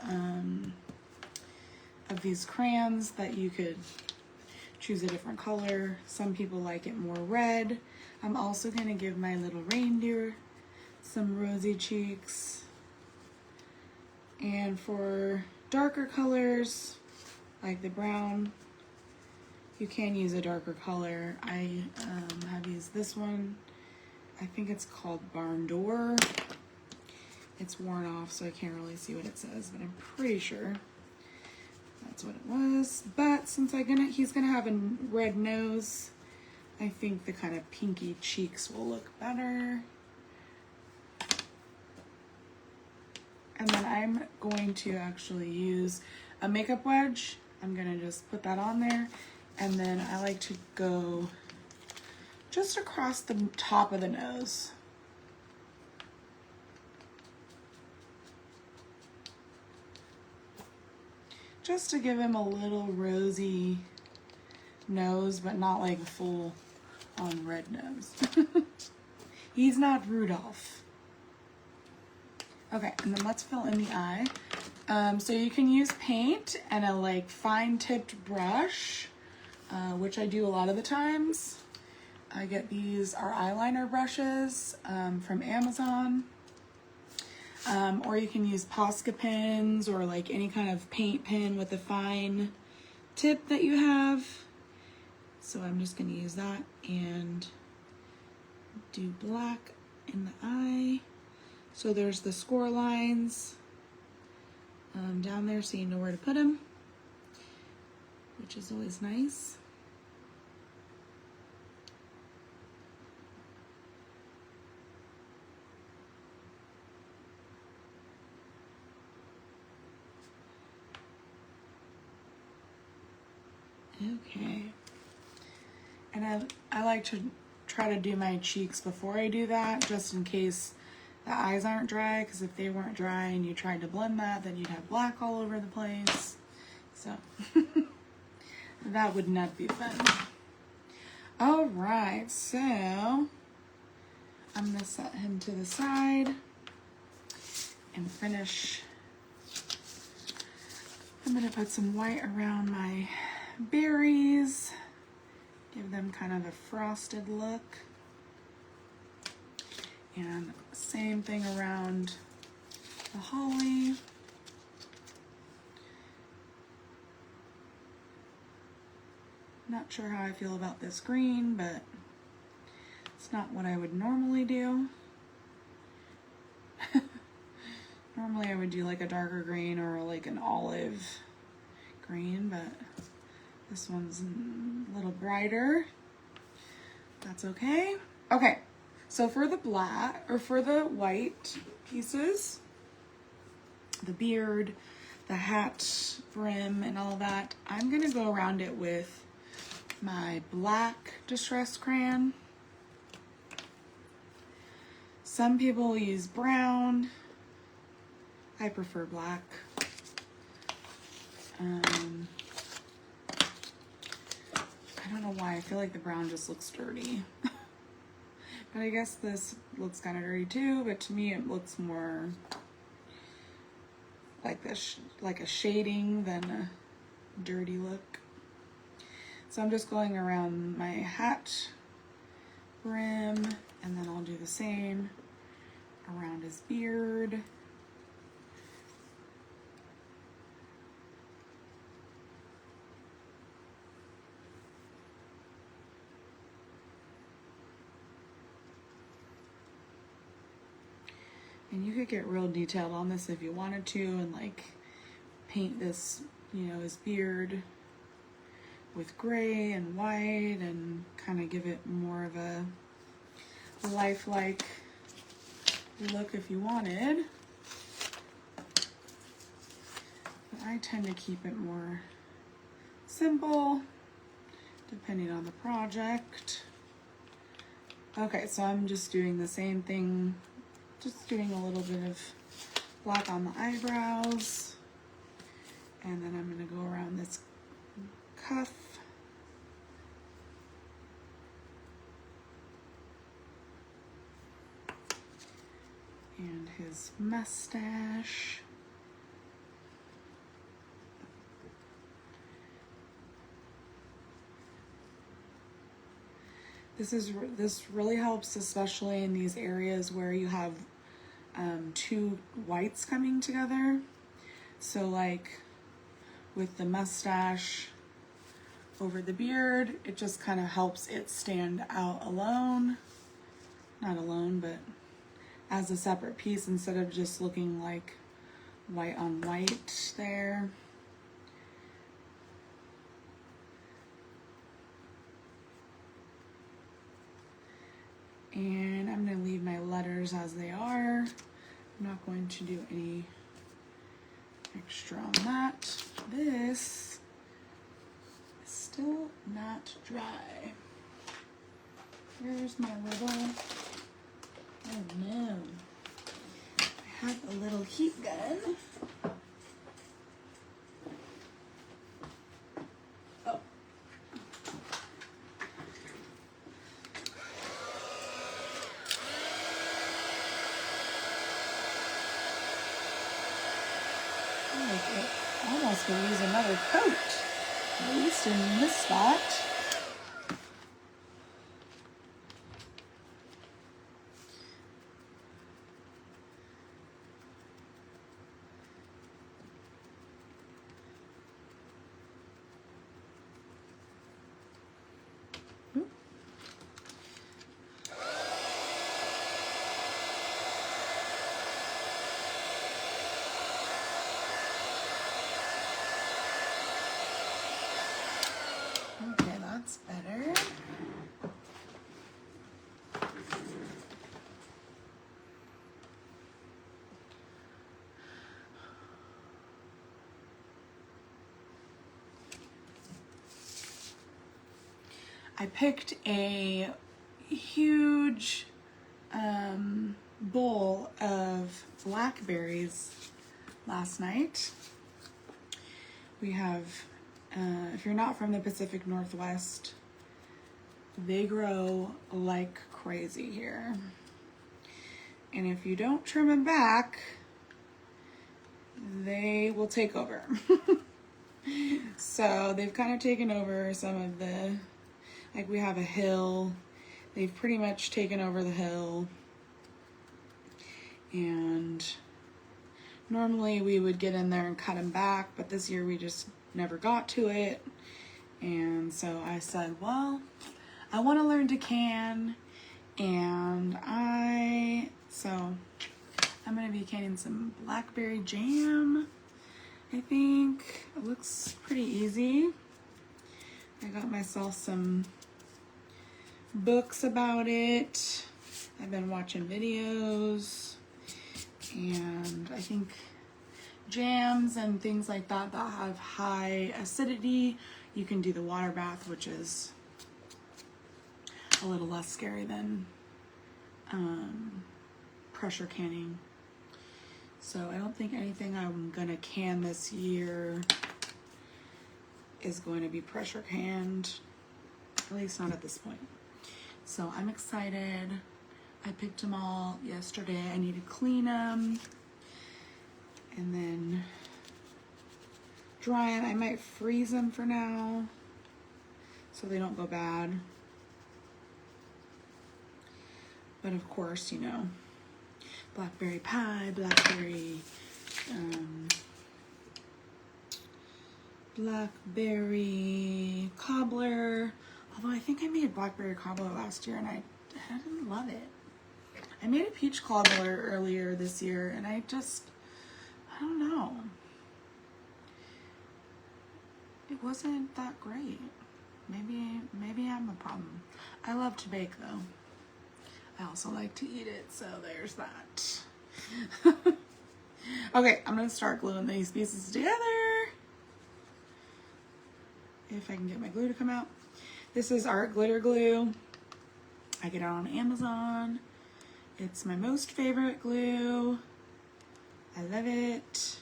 of these crayons that you could choose a different color. Some people like it more red. I'm also going to give my little reindeer some rosy cheeks. And for darker colors, like the brown, you can use a darker color. I have used this one. I think it's called Barn Door. It's worn off, so I can't really see what it says, but I'm pretty sure that's what it was. But since he's gonna have a red nose, I think the kind of pinky cheeks will look better. And then I'm going to actually use a makeup wedge. I'm gonna just put that on there. And then I like to go just across the top of the nose. Just to give him a little rosy nose, but not like a full on red nose. He's not Rudolph. Okay, and then let's fill in the eye. So you can use paint and a like fine tipped brush. Which I do a lot of the times. I get these are eyeliner brushes from Amazon. Or you can use Posca pens or like any kind of paint pen with a fine tip that you have. So I'm just going to use that and do black in the eye. So there's the score lines down there so you know where to put them, which is always nice. Okay. And I like to try to do my cheeks before I do that, just in case the eyes aren't dry, because if they weren't dry and you tried to blend that, then you'd have black all over the place. So that would not be fun. All right, so I'm gonna set him to the side and finish. I'm gonna put some white around my berries Give them kind of a frosted look. And same thing around the holly. Not sure how I feel about this green, but it's not what I would normally do. Normally I would do like a darker green or like an olive green, but this one's a little brighter. That's okay. Okay, so for the black, or for the white pieces, the beard, the hat brim and all that, I'm gonna go around it with my black distress crayon. Some people use brown. I prefer black. I don't know why, I feel like the brown just looks dirty. But I guess this looks kind of dirty too, but to me it looks more like this, like a shading than a dirty look. So I'm just going around my hat brim, and then I'll do the same around his beard. And you could get real detailed on this if you wanted to, and like paint this, you know, his beard with gray and white and kind of give it more of a lifelike look if you wanted. But I tend to keep it more simple depending on the project. Okay, so I'm just doing the same thing, just doing a little bit of black on the eyebrows, and then I'm going to go around this cuff. And his mustache. This really helps, especially in these areas where you have two whites coming together. So like with the mustache over the beard, it just kind of helps it stand out alone. Not alone, but as a separate piece instead of just looking like white on white there. And I'm going to leave my letters as they are. I'm not going to do any extra on that. This is still not dry. Here's my little, oh no, I have a little heat gun. Oh. It almost could use another coat, at least in this spot. Okay, that's better. I picked a huge bowl of blackberries last night. We have, if you're not from the Pacific Northwest, they grow like crazy here. And if you don't trim them back, they will take over. So they've kind of taken over some of the, Like we have a hill. They've pretty much taken over the hill. And normally we would get in there and cut them back, but this year we just never got to it. And so I said, well, I want to learn to can. And so I'm going to be canning some blackberry jam, I think. It looks pretty easy. I got myself some books about it. I've been watching videos. And I think jams and things like that that have high acidity, you can do the water bath, which is a little less scary than pressure canning. So I don't think anything I'm gonna can this year is going to be pressure canned, at least not at this point. So I'm excited. I picked them all yesterday. I need to clean them and then dry them. I might freeze them for now so they don't go bad. But of course, you know, blackberry pie, blackberry cobbler. Although I think I made blackberry cobbler last year and I didn't love it. I made a peach cobbler earlier this year and I don't know. It wasn't that great. Maybe I'm the problem. I love to bake though. I also like to eat it, so there's that. Okay, I'm gonna start gluing these pieces together. If I can get my glue to come out. This is Art Glitter Glue. I get it on Amazon. It's my most favorite glue. I love it.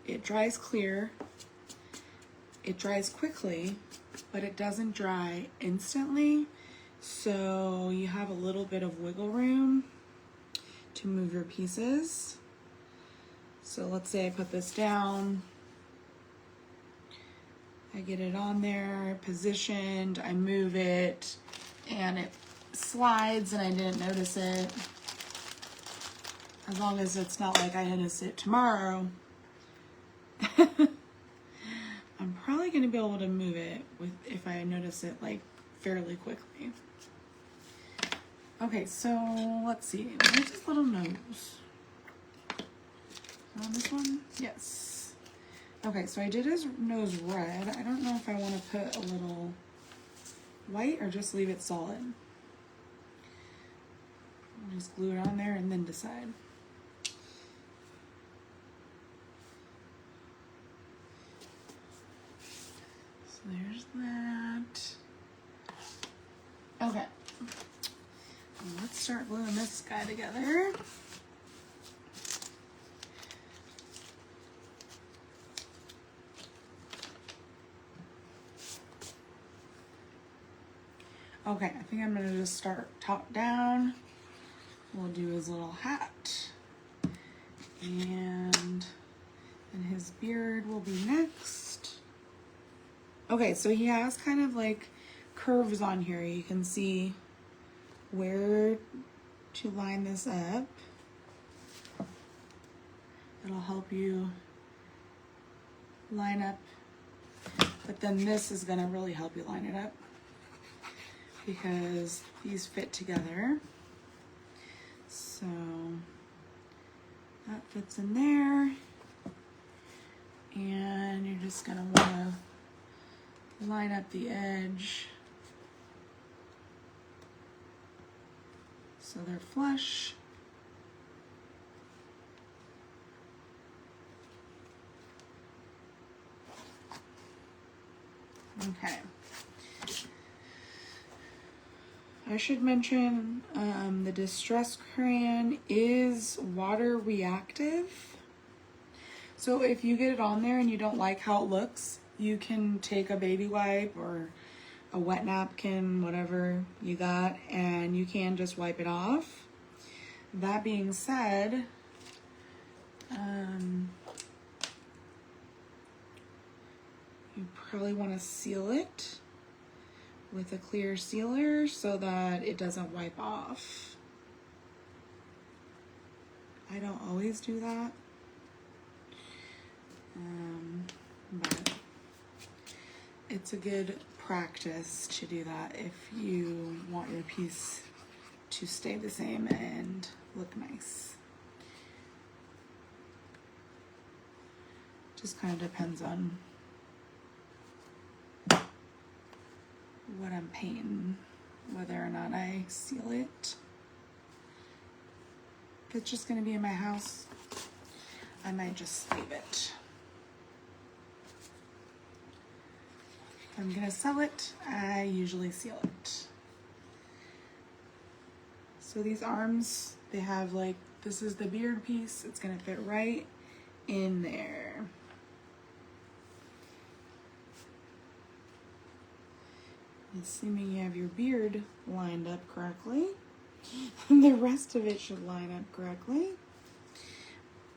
It dries clear. It dries quickly, but it doesn't dry instantly. So you have a little bit of wiggle room to move your pieces. So let's say I put this down. I get it on there, positioned, I move it, and it slides and I didn't notice it. As long as it's not like I notice it tomorrow. I'm probably going to be able to move it if I notice it like fairly quickly. Okay, so let's see. Where's this little nose? On this one? Yes. Okay, so I did his nose red. I don't know if I want to put a little white or just leave it solid. I'll just glue it on there and then decide. So there's that. Okay. Let's start gluing this guy together. Okay, I think I'm gonna just start top down. We'll do his little hat. And his beard will be next. Okay, so he has kind of like curves on here. You can see where to line this up. It'll help you line up, but then this is gonna really help you line it up because these fit together. So that fits in there, and you're just gonna wanna line up the edge so they're flush. Okay. I should mention the Distress Crayon is water reactive. So if you get it on there and you don't like how it looks, you can take a baby wipe or a wet napkin, whatever you got, and you can just wipe it off. That being said, You probably want to seal it with a clear sealer so that it doesn't wipe off. I don't always do that, but it's a good practice to do that if you want your piece to stay the same and look nice. Just kind of depends on what I'm painting, whether or not I seal it. If it's just going to be in my house, I might just leave it. If I'm going to sell it, I usually seal it. So these arms, they have like, this is the beard piece. It's going to fit right in there. Assuming you have your beard lined up correctly. The rest of it should line up correctly.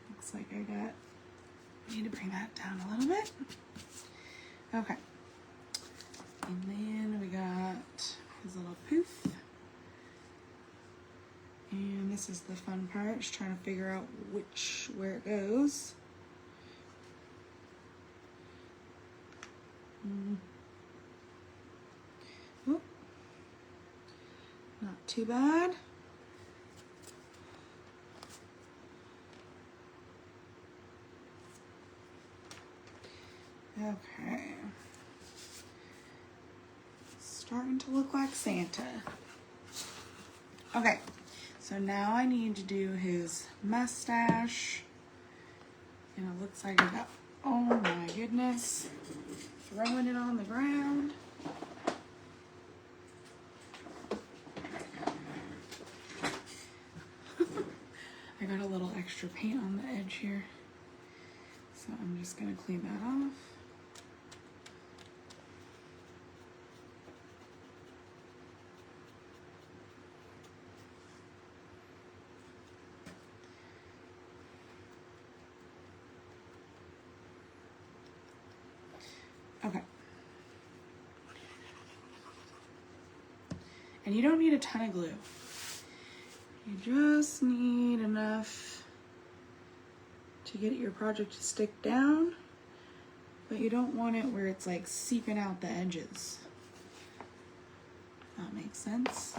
Looks like I need to bring that down a little bit. Okay. And then we got his little poof. And this is the fun part, just trying to figure out where it goes. Oop. Not too bad. Okay. Starting to look like Santa. Okay, so now I need to do his mustache. And it looks like I got, oh my goodness, throwing it on the ground. I got a little extra paint on the edge here, so I'm just going to clean that off. Okay. And you don't need a ton of glue. You just need enough to get your project to stick down, but you don't want it where it's like seeping out the edges. That makes sense.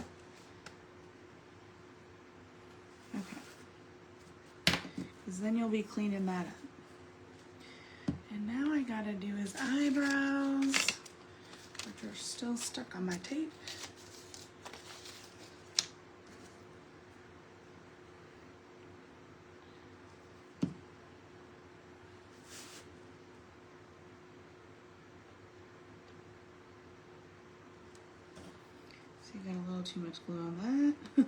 Okay. Because then you'll be cleaning that up. And now I gotta do his eyebrows, which are still stuck on my tape. So you got a little too much glue on that.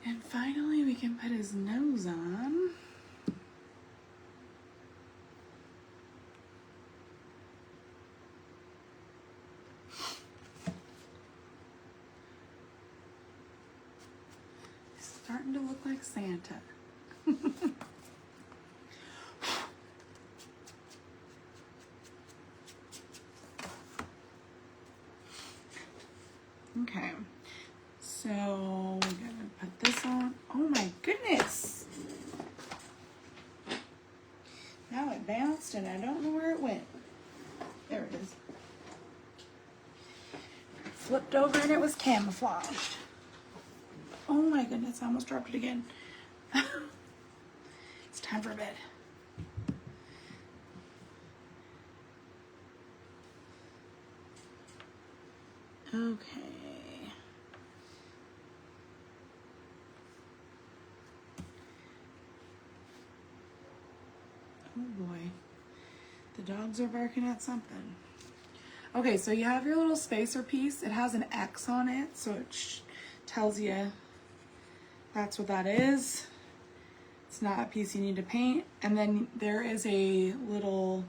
And finally, we can put his nose on. He's starting to look like Santa. Okay. So we're gonna put this on. Oh my goodness! Now it bounced and I don't know where it went. There it is. Flipped over and it was camouflaged. Oh my goodness, I almost dropped it again. It's time for bed. Okay. Oh boy. The dogs are barking at something. Okay, so you have your little spacer piece. It has an X on it, so it tells you that's what that is. It's not a piece you need to paint. And then there is a little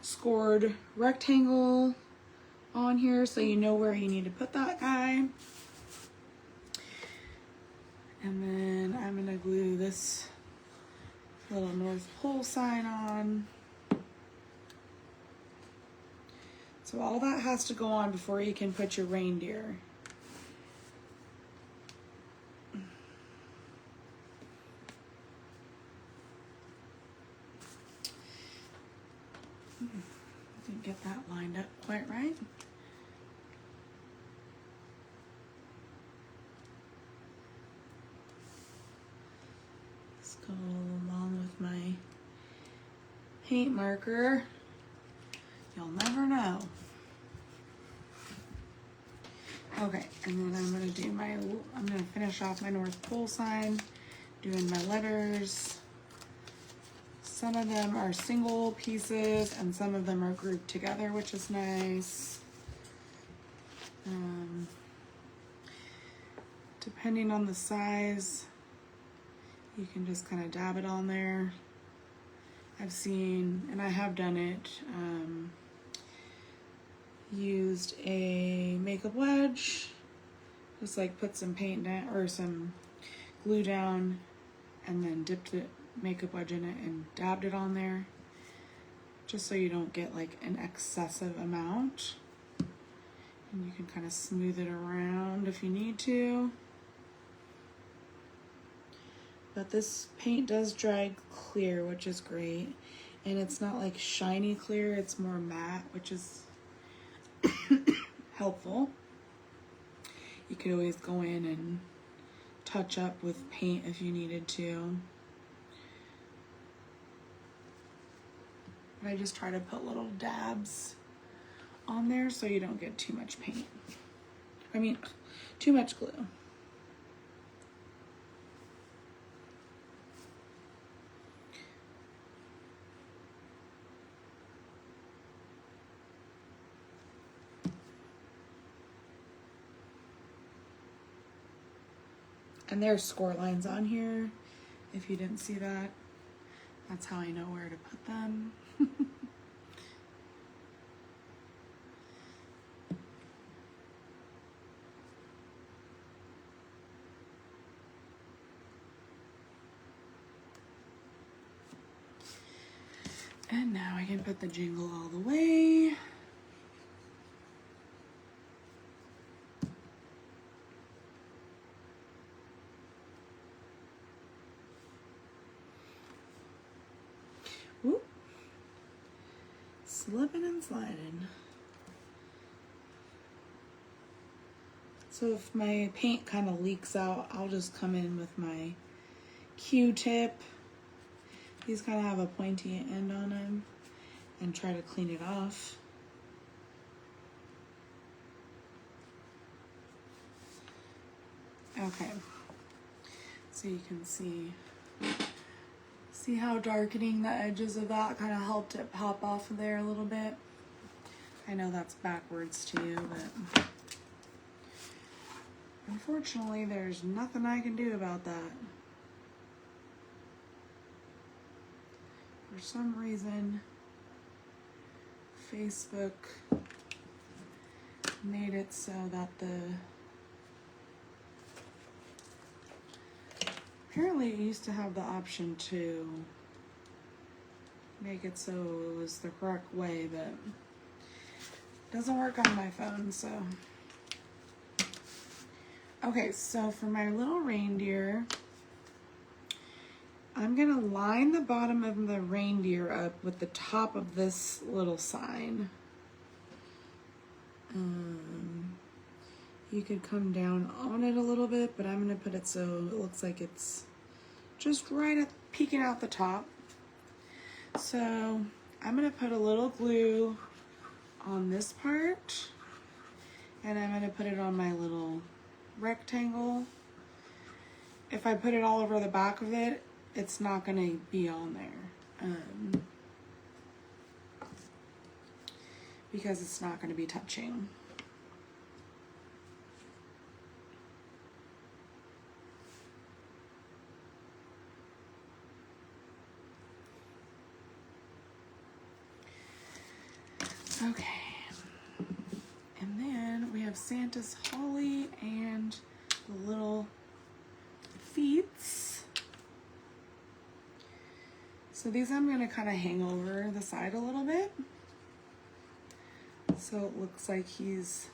scored rectangle on here, so you know where you need to put that guy. And then I'm gonna glue this little North Pole sign on. So all that has to go on before you can put your reindeer. Didn't get that lined up quite right. Let's go along with my paint marker. You'll never know. Okay, and then I'm gonna finish off my North Pole sign, doing my letters. Some of them are single pieces and some of them are grouped together, which is nice. Depending on the size, you can just kind of dab it on there. I've seen, and I have done it, used a makeup wedge, just like put some paint down or some glue down and then dipped the makeup wedge in it and dabbed it on there, just so you don't get like an excessive amount. And you can kind of smooth it around if you need to. But this paint does dry clear, which is great. And it's not like shiny clear, it's more matte, which is helpful. You could always go in and touch up with paint if you needed to. But I just try to put little dabs on there so you don't get too much paint. I mean, too much glue. And there's score lines on here. If you didn't see that, that's how I know where to put them. And now I can put the Jingle All The Way. Whoop. Slipping and sliding. So if my paint kind of leaks out, I'll just come in with my Q-tip. These kind of have a pointy end on them, and try to clean it off. Okay, so you can see how darkening the edges of that kind of helped it pop off of there a little bit. I know that's backwards to you, but unfortunately there's nothing I can do about that. For some reason, Facebook made it so that apparently it used to have the option to make it so it was the correct way, but it doesn't work on my phone, so. Okay, so for my little reindeer, I'm gonna line the bottom of the reindeer up with the top of this little sign. You could come down on it a little bit, but I'm gonna put it so it looks like it's just right at peeking out the top. So I'm gonna put a little glue on this part, and I'm gonna put it on my little rectangle. If I put it all over the back of it, it's not gonna be on there. because it's not going to be touching. Okay, and then we have Santa's holly and the little feets. So these I'm going to kind of hang over the side a little bit, so it looks like he's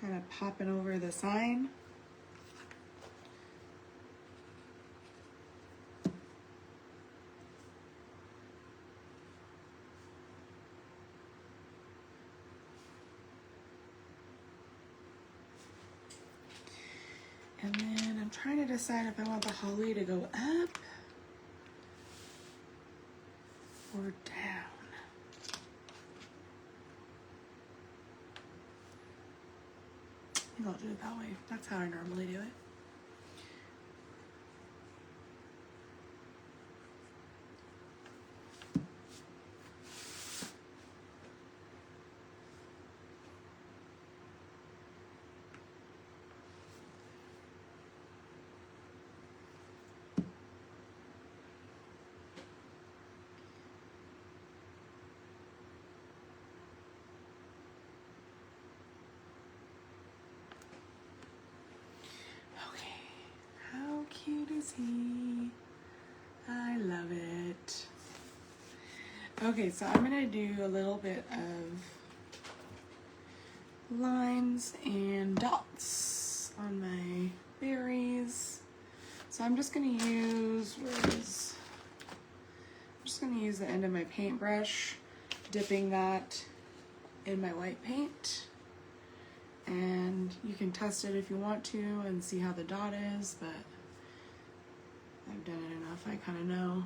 kind of popping over the sign. And then I'm trying to decide if I want the holly to go up or down. I think I'll do it that way. That's how I normally do it. How cute is he? I love it. Okay, so I'm gonna do a little bit of lines and dots on my berries. So I'm just gonna use, I'm just gonna use the end of my paintbrush, dipping that in my white paint. And you can test it if you want to and see how the dot is, but I've done it enough, I kind of know.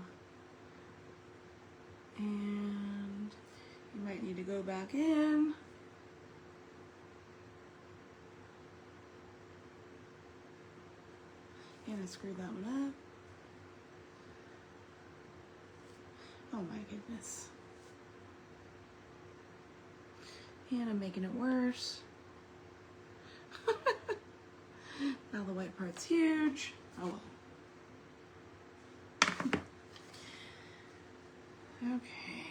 And you might need to go back in. And I screwed that one up. Oh my goodness. And I'm making it worse. Now the white part's huge. Oh well. Okay.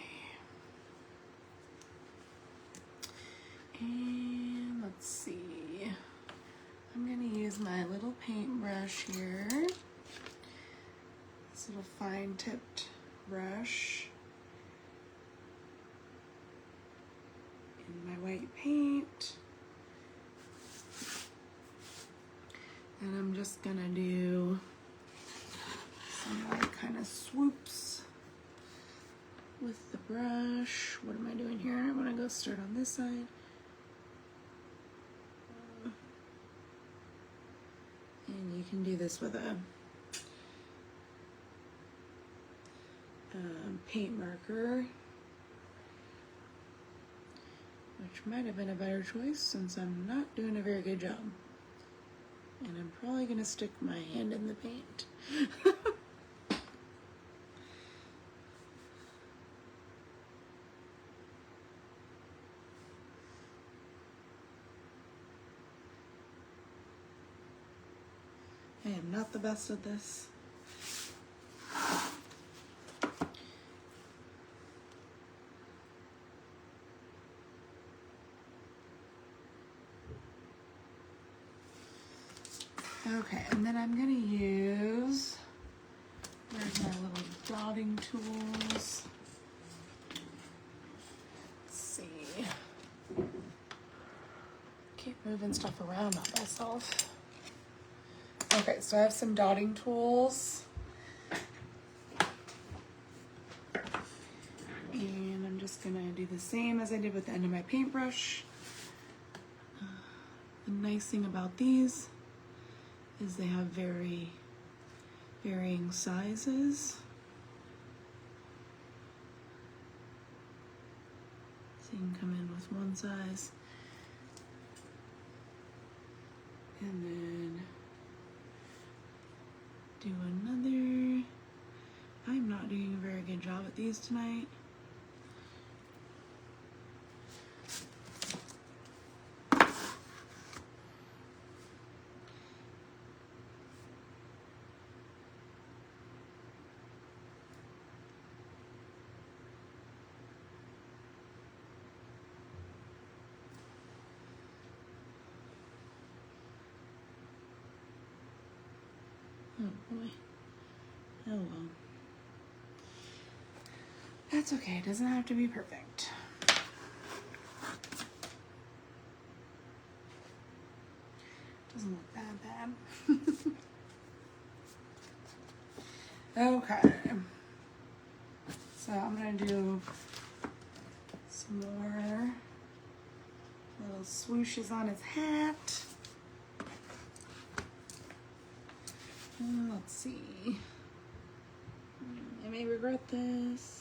And let's see. I'm going to use my little paintbrush here. This little fine tipped brush. In my white paint. And I'm just going to do some like kind of swoops with the brush. What am I doing here? I'm going to go start on this side. And you can do this with a paint marker, which might have been a better choice since I'm not doing a very good job. And I'm probably going to stick my hand in the paint. I am not the best at this. Okay, and then I'm going to use, where's my little dotting tools? Let's see. Keep moving stuff around on myself. Okay, so I have some dotting tools. And I'm just going to do the same as I did with the end of my paintbrush. The nice thing about these is they have very varying sizes. So you can come in with one size and then do another. I'm not doing a very good job at these tonight. Oh boy. Oh well. That's okay. It doesn't have to be perfect. Doesn't look that bad. Okay. So I'm gonna do some more little swooshes on his hat. Let's see. I may regret this.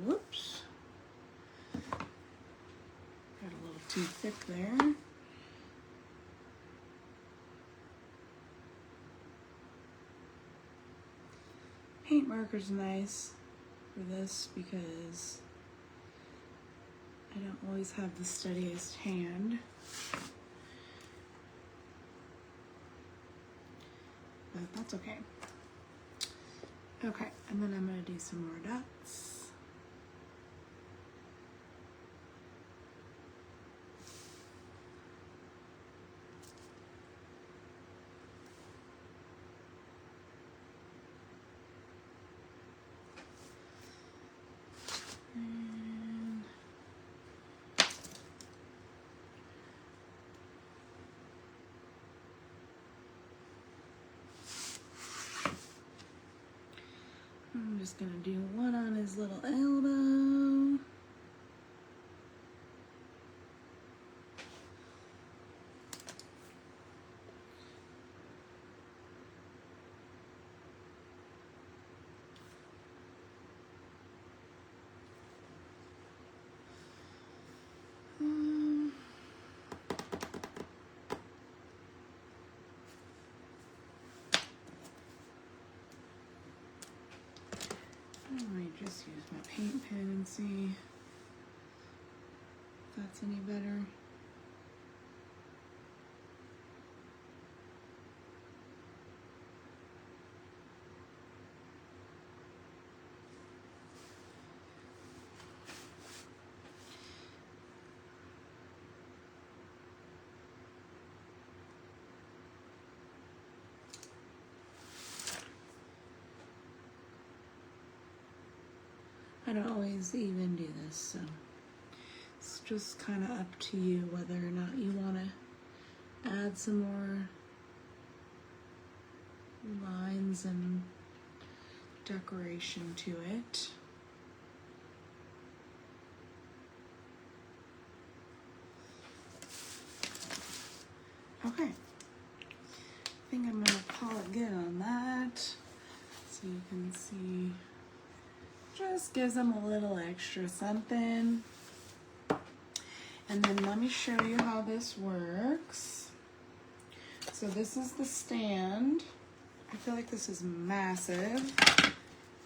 Whoops. Got a little too thick there. Paint marker's nice for this because I don't always have the steadiest hand. But that's okay. Okay, and then I'm gonna do some more dots. I'm just gonna do one on his little elbow. I might just use my paint pen and see if that's any better. I don't always even do this, so it's just kind of up to you whether or not you want to add some more lines and decoration to it. Okay, I think I'm gonna call it good on that, so you can see. Just gives them a little extra something. And then let me show you how this works. So this is the stand. I feel like this is massive,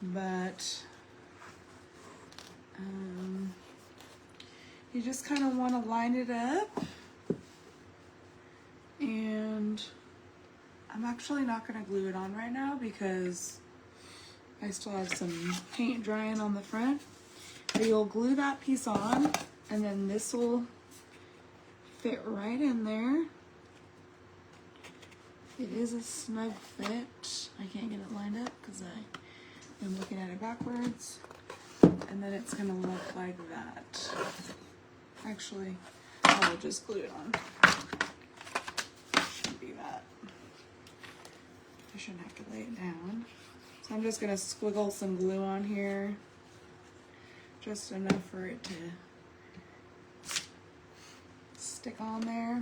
but you just kind of want to line it up. And I'm actually not going to glue it on right now because I still have some paint drying on the front. But you'll glue that piece on, and then this will fit right in there. It is a snug fit. I can't get it lined up because I am looking at it backwards. And then it's gonna look like that. Actually, I will just glue it on. Shouldn't be that. I shouldn't have to lay it down. So I'm just gonna squiggle some glue on here. Just enough for it to stick on there.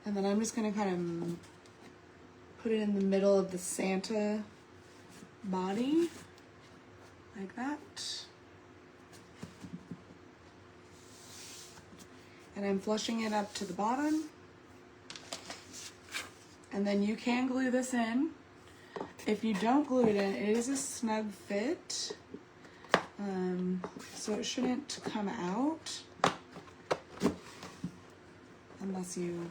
And then I'm just gonna kind of put it in the middle of the Santa body, like that. And I'm flushing it up to the bottom. And then you can glue this in, If you don't glue it in, it is a snug fit. So it shouldn't come out unless you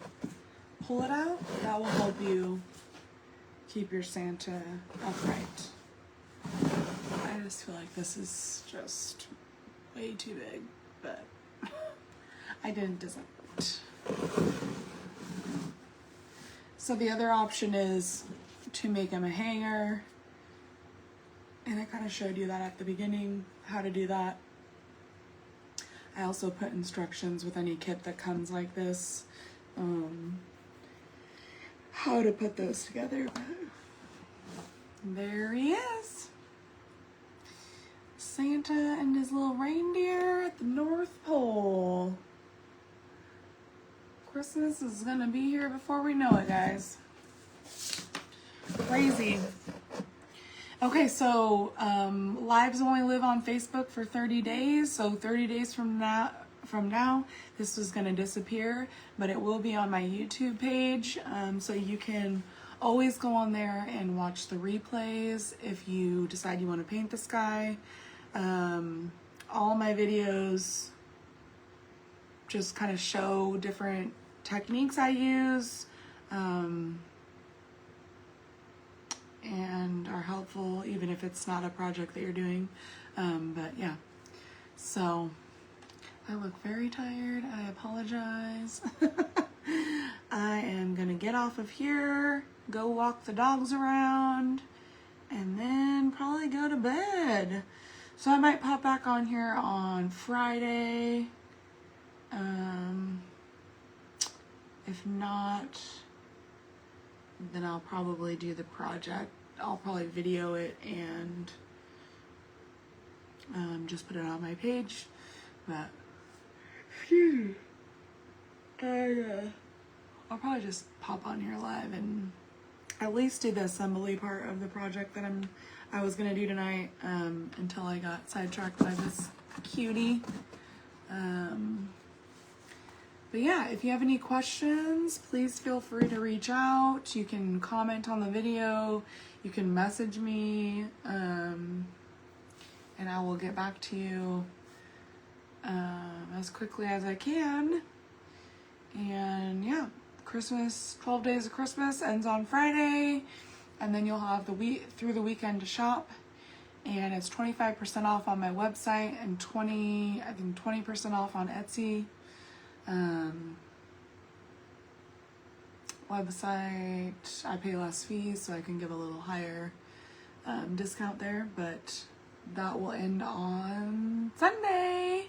pull it out. That will help you keep your Santa upright. I just feel like this is just way too big, but I didn't design it. So the other option is to make him a hanger. And I kind of showed you that at the beginning, how to do that. I also put instructions with any kit that comes like this, how to put those together. But there he is. Santa and his little reindeer at the North Pole. Christmas is gonna be here before we know it, guys. Crazy. Okay, so lives only live on Facebook for 30 days. So 30 days from now, this is gonna disappear, but it will be on my YouTube page. So you can always go on there and watch the replays if you decide you want to paint the sky. All my videos just kind of show different techniques I use, and are helpful even if it's not a project that you're doing. But yeah, so I look very tired. I apologize. I am gonna get off of here, go walk the dogs around, and then probably go to bed. So I might pop back on here on Friday. If not, then I'll probably do the project. I'll probably video it and just put it on my page. But I'll probably just pop on here live and at least do the assembly part of the project that I was gonna do tonight, until I got sidetracked by this cutie. But yeah, if you have any questions, please feel free to reach out. You can comment on the video, you can message me, and I will get back to you as quickly as I can. And yeah, Christmas, 12 Days of Christmas ends on Friday, and then you'll have the week through the weekend to shop. And it's 25% off on my website and 20% off on Etsy. Website, I pay less fees, so I can give a little higher discount there, but that will end on Sunday.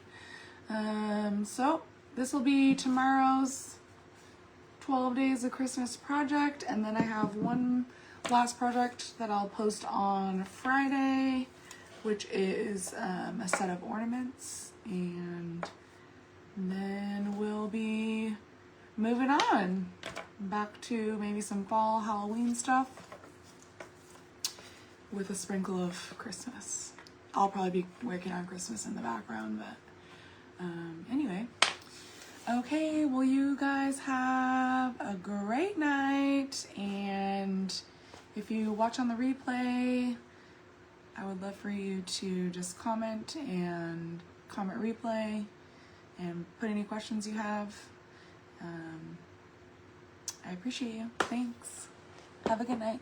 So this will be tomorrow's 12 Days of Christmas project, and then I have one last project that I'll post on Friday, which is a set of ornaments, and then we'll be moving on back to maybe some fall Halloween stuff with a sprinkle of Christmas. I'll probably be working on Christmas in the background, but anyway. Okay, well, you guys have a great night, and if you watch on the replay, I would love for you to just comment replay and put any questions you have. I appreciate you. Thanks. Have a good night.